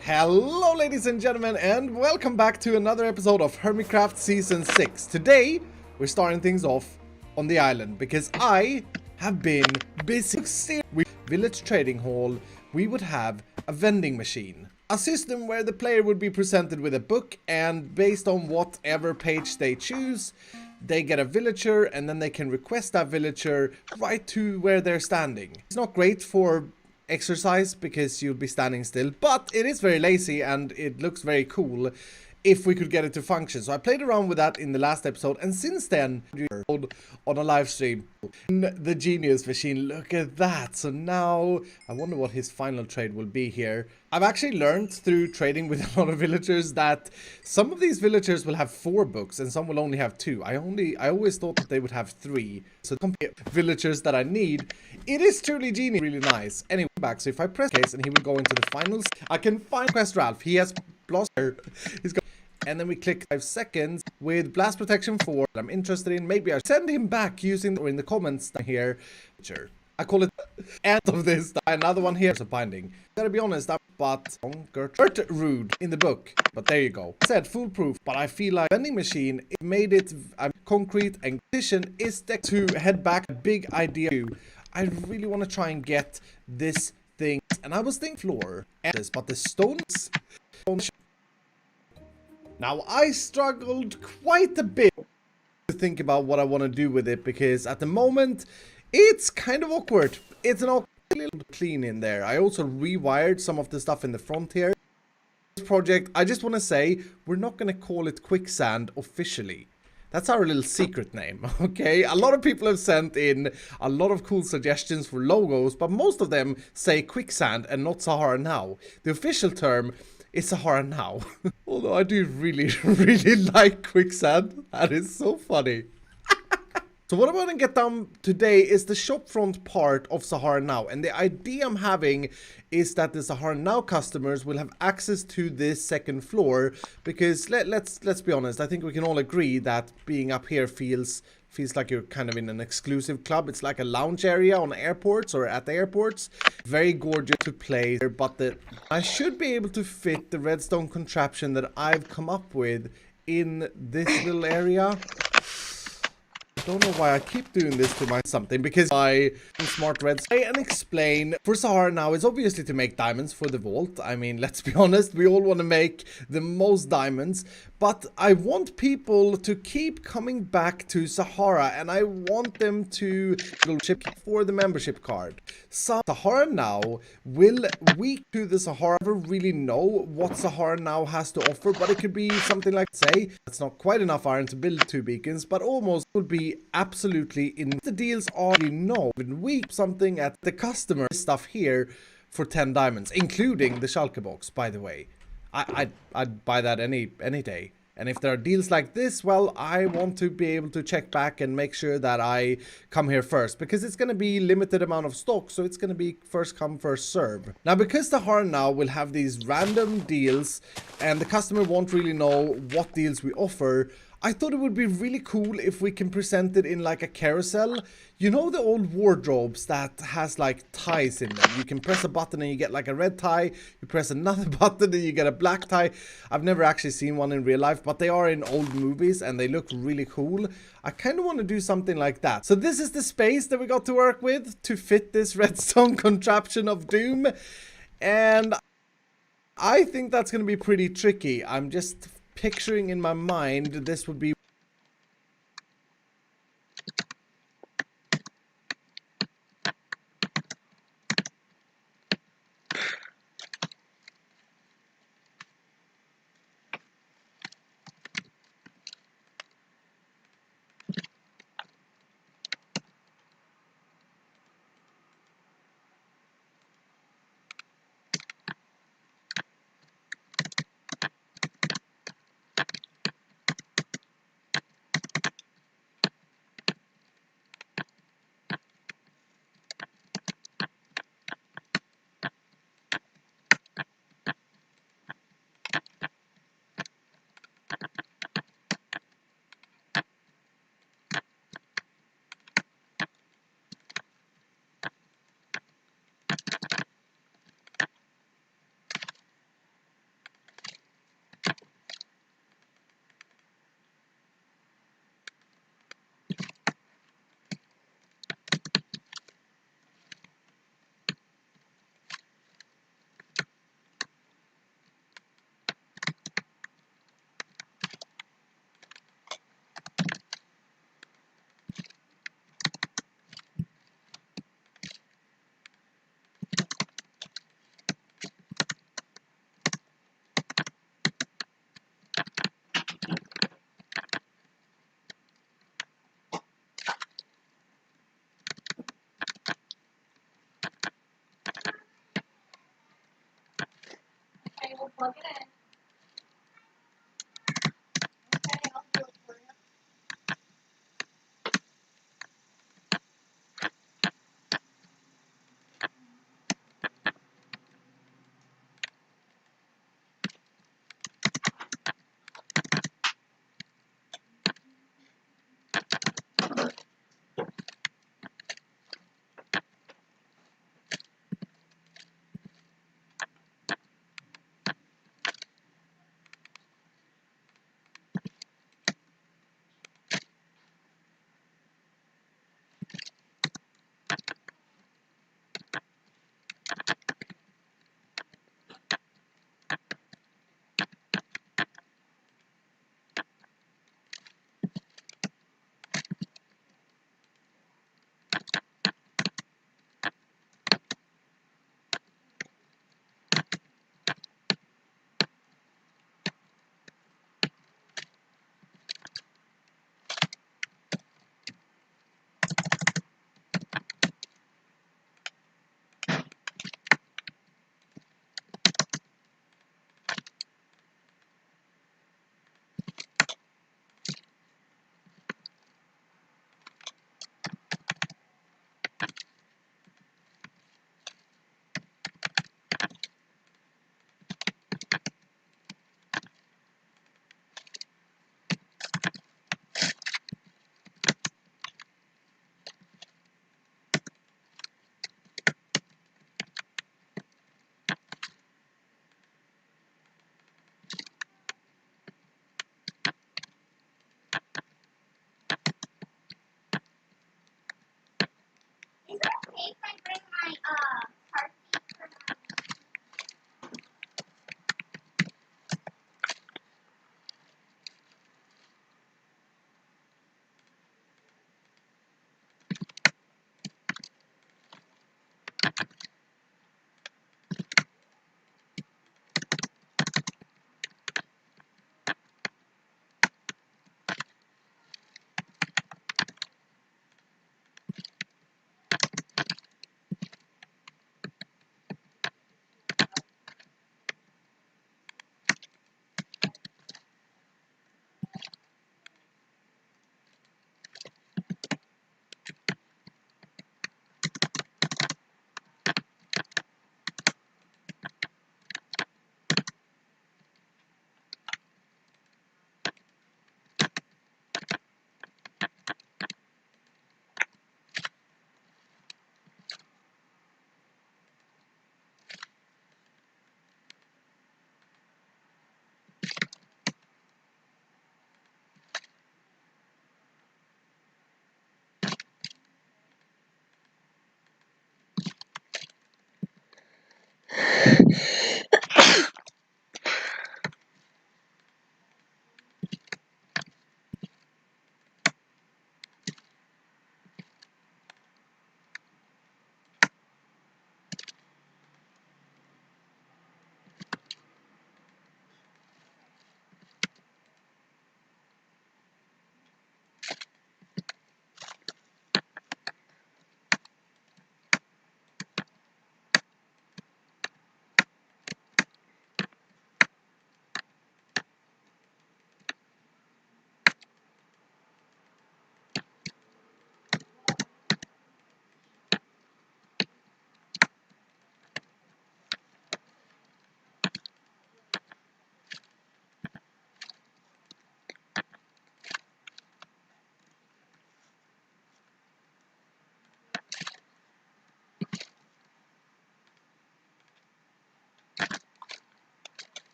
Hello ladies and gentlemen, and welcome back to another episode of TuberCraft Season 6. Today, we're starting things off on the island because I have been busy with Village Trading Hall. We would have a vending machine. A system where the player would be presented with a book, and based on whatever page they choose, they get a villager, and then they can request that villager right to where they're standing. It's not great for exercise because you'll be standing still, but it is very lazy and it looks very cool if we could get it to function. So I played around with that in the last episode, and since then on a live stream the genius machine. Look at that. So now I wonder what his final trade will be here. I've actually learned through trading with a lot of villagers that some of these villagers will have 4 books and some will only have 2. I always thought that they would have 3. So compare villagers that I need. It is truly genius, really nice. Anyway, back. So if I press case and he will go into the finals, I can find Quest Ralph. He has blaster. He's got, and then we click 5 seconds with blast protection 4 that I'm interested in. Maybe I send him back using, or in the comments here. Sure. I call it end of this. Another one here is a binding. Gotta be honest, but rude in the book. But there you go. Said foolproof, but I feel like vending machine, it made it concrete, and competition is to head back. A big idea. I really want to try and get this thing, and I was thinking floor, but the stones. Now I struggled quite a bit to think about what I want to do with it, because at the moment it's kind of awkward. It's an awkward little clean in there. I also rewired some of the stuff in the front here. This project, I just want to say, we're not going to call it Quicksand officially. That's our little secret name, okay? A lot of people have sent in a lot of cool suggestions for logos, but most of them say Quicksand and not Sahara Now. The official term is Sahara Now. Although I do really, really like Quicksand. That is so funny. So what I'm going to get down today is the shopfront part of Sahara Now, and the idea I'm having is that the Sahara Now customers will have access to this second floor, because let's be honest, I think we can all agree that being up here feels like you're kind of in an exclusive club. It's like a lounge area on airports or at the airports. Very gorgeous to play, but I should be able to fit the redstone contraption that I've come up with in this little area. I don't know why I keep doing this to my something, because I smart redstone and explain for Sahara Now is obviously to make diamonds for the vault. I mean, let's be honest, we all want to make the most diamonds, but I want people to keep coming back to Sahara, and I want them to ship for the membership card. So Sahara Now will week to the Sahara. I never really know what Sahara Now has to offer, but it could be something like, say, that's not quite enough iron to build 2 beacons, but almost would be absolutely in the deals are, you know, when we something at the customer stuff here for 10 diamonds, including the Schalke box, by the way. I'd buy that any day. And if there are deals like this, well, I want to be able to check back and make sure that I come here first, because it's going to be limited amount of stock, so it's going to be first come, first serve. Now, because the Sahara Now will have these random deals and the customer won't really know what deals we offer, I thought it would be really cool if we can present it in like a carousel. You know the old wardrobes that has like ties in them? You can press a button and you get like a red tie. You press another button and you get a black tie. I've never actually seen one in real life, but they are in old movies and they look really cool. I kind of want to do something like that. So this is the space that we got to work with to fit this redstone contraption of doom. And I think that's going to be pretty tricky. I'm just picturing in my mind this would be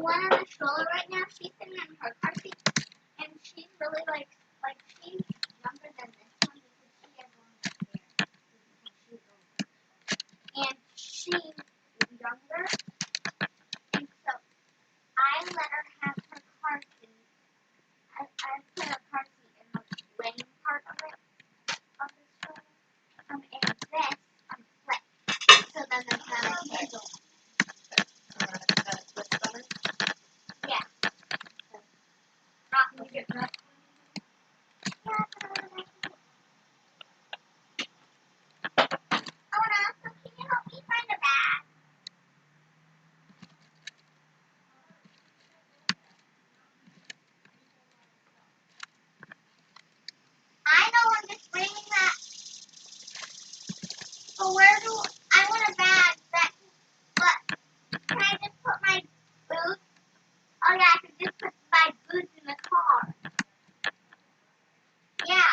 the one on the stroller right now, she's sitting in her car seat, and she's really like she's younger than this one because she has one back there. She's older. And she is younger, and so I let her have her car seat. I put her car seat in the lane part of it, of the stroller. And this, flip. So then there's not a handle. Yeah. Not moving it. Yeah. Oh no, so can you help me find a bag? I know I'm just bringing that. But where do I want a bag that? But can I just put my boots? Oh yeah, I could just put my boots in the car. Yeah.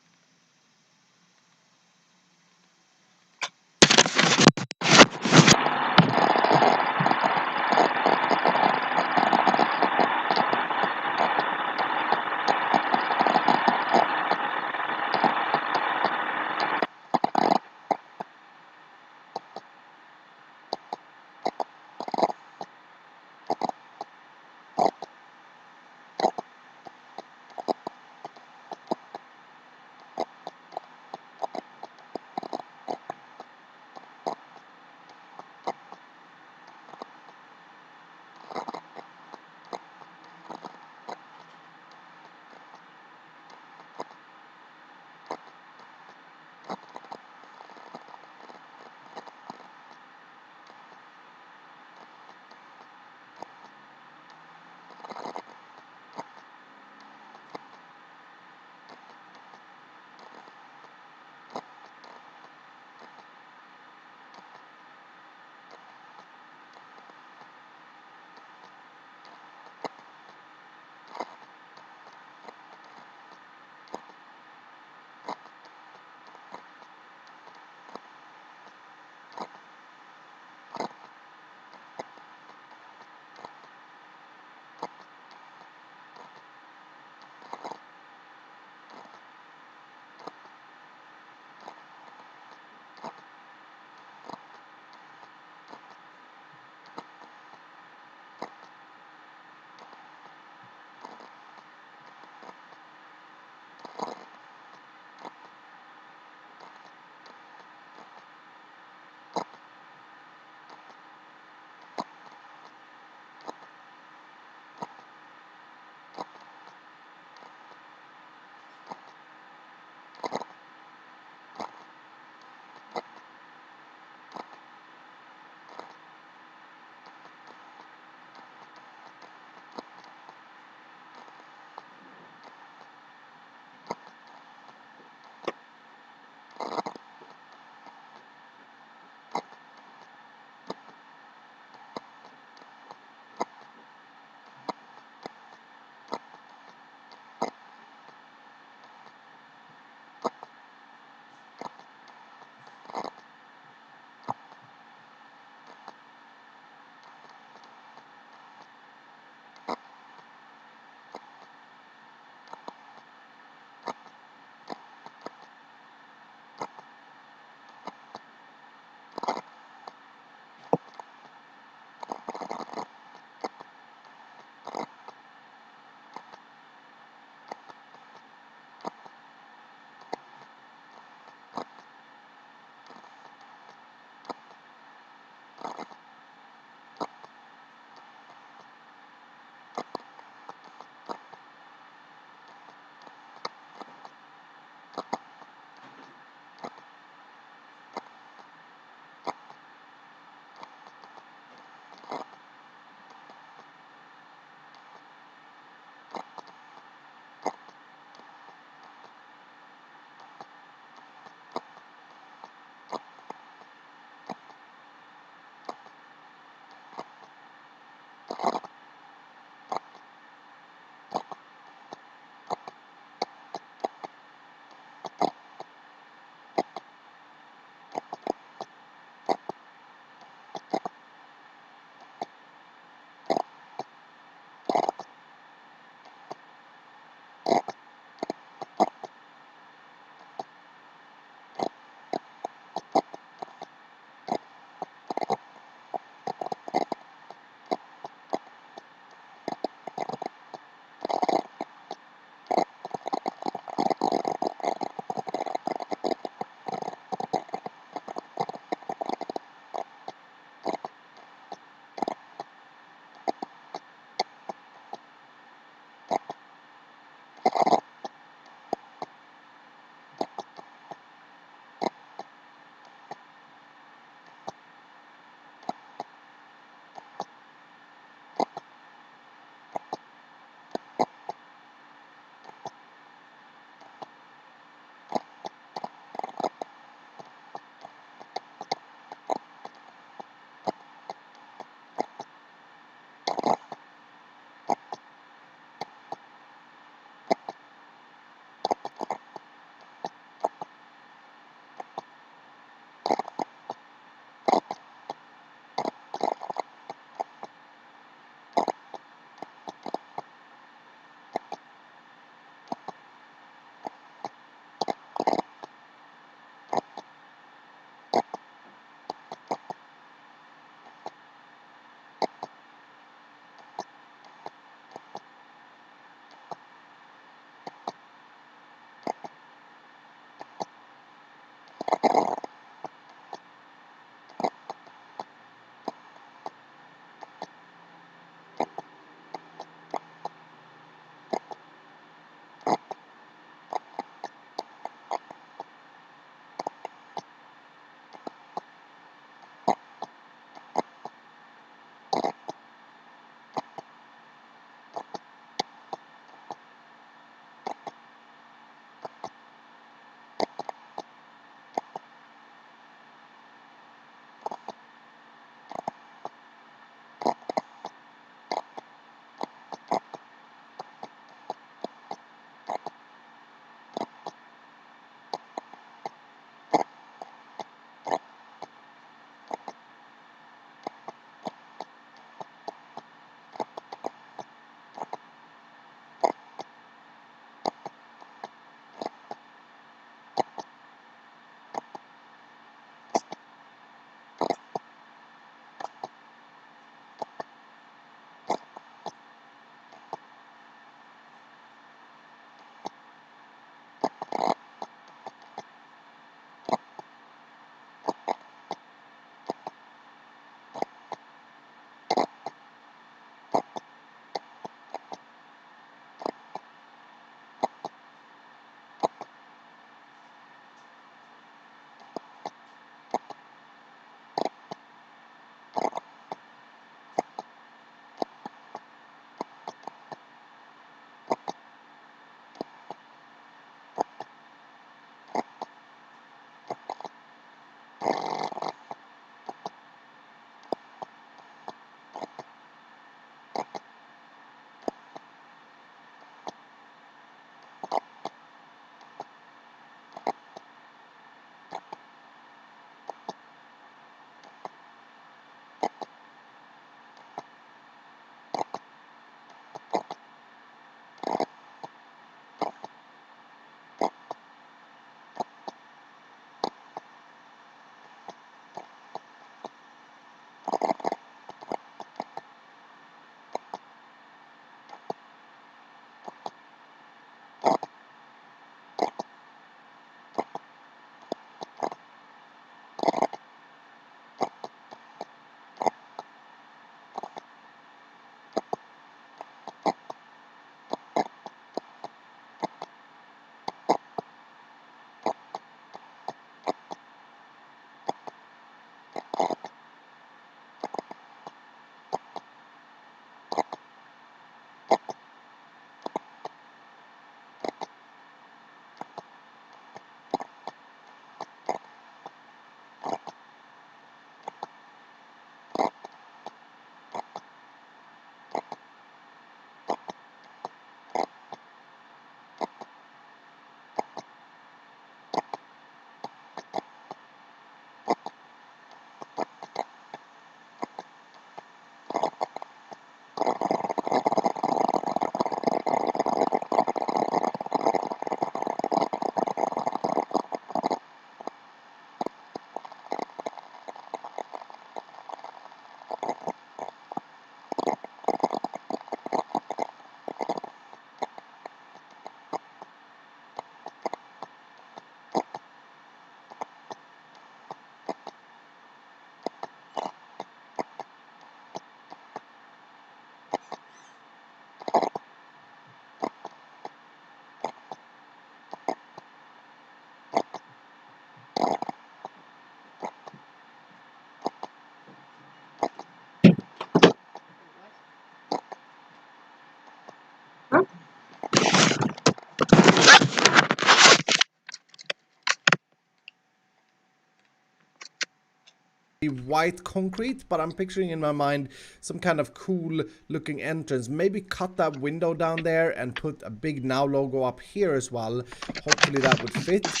white concrete, but I'm picturing in my mind some kind of cool looking entrance. Maybe cut that window down there and put a big Now logo up here as well. Hopefully that would fit.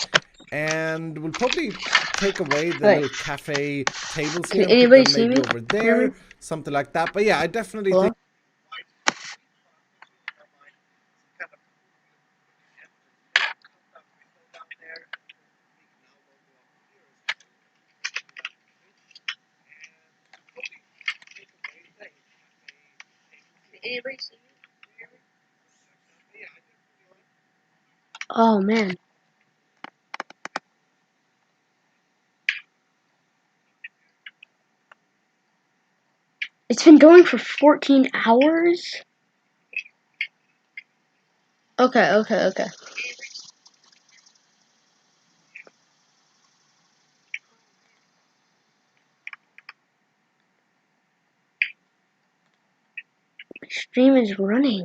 And we'll probably take away the Right. little cafe tables Can here and put anybody them see maybe me? over there, Clearly? something like that. But yeah, I definitely Hello? think Oh man. It's been going for 14 hours? Okay. My stream is running.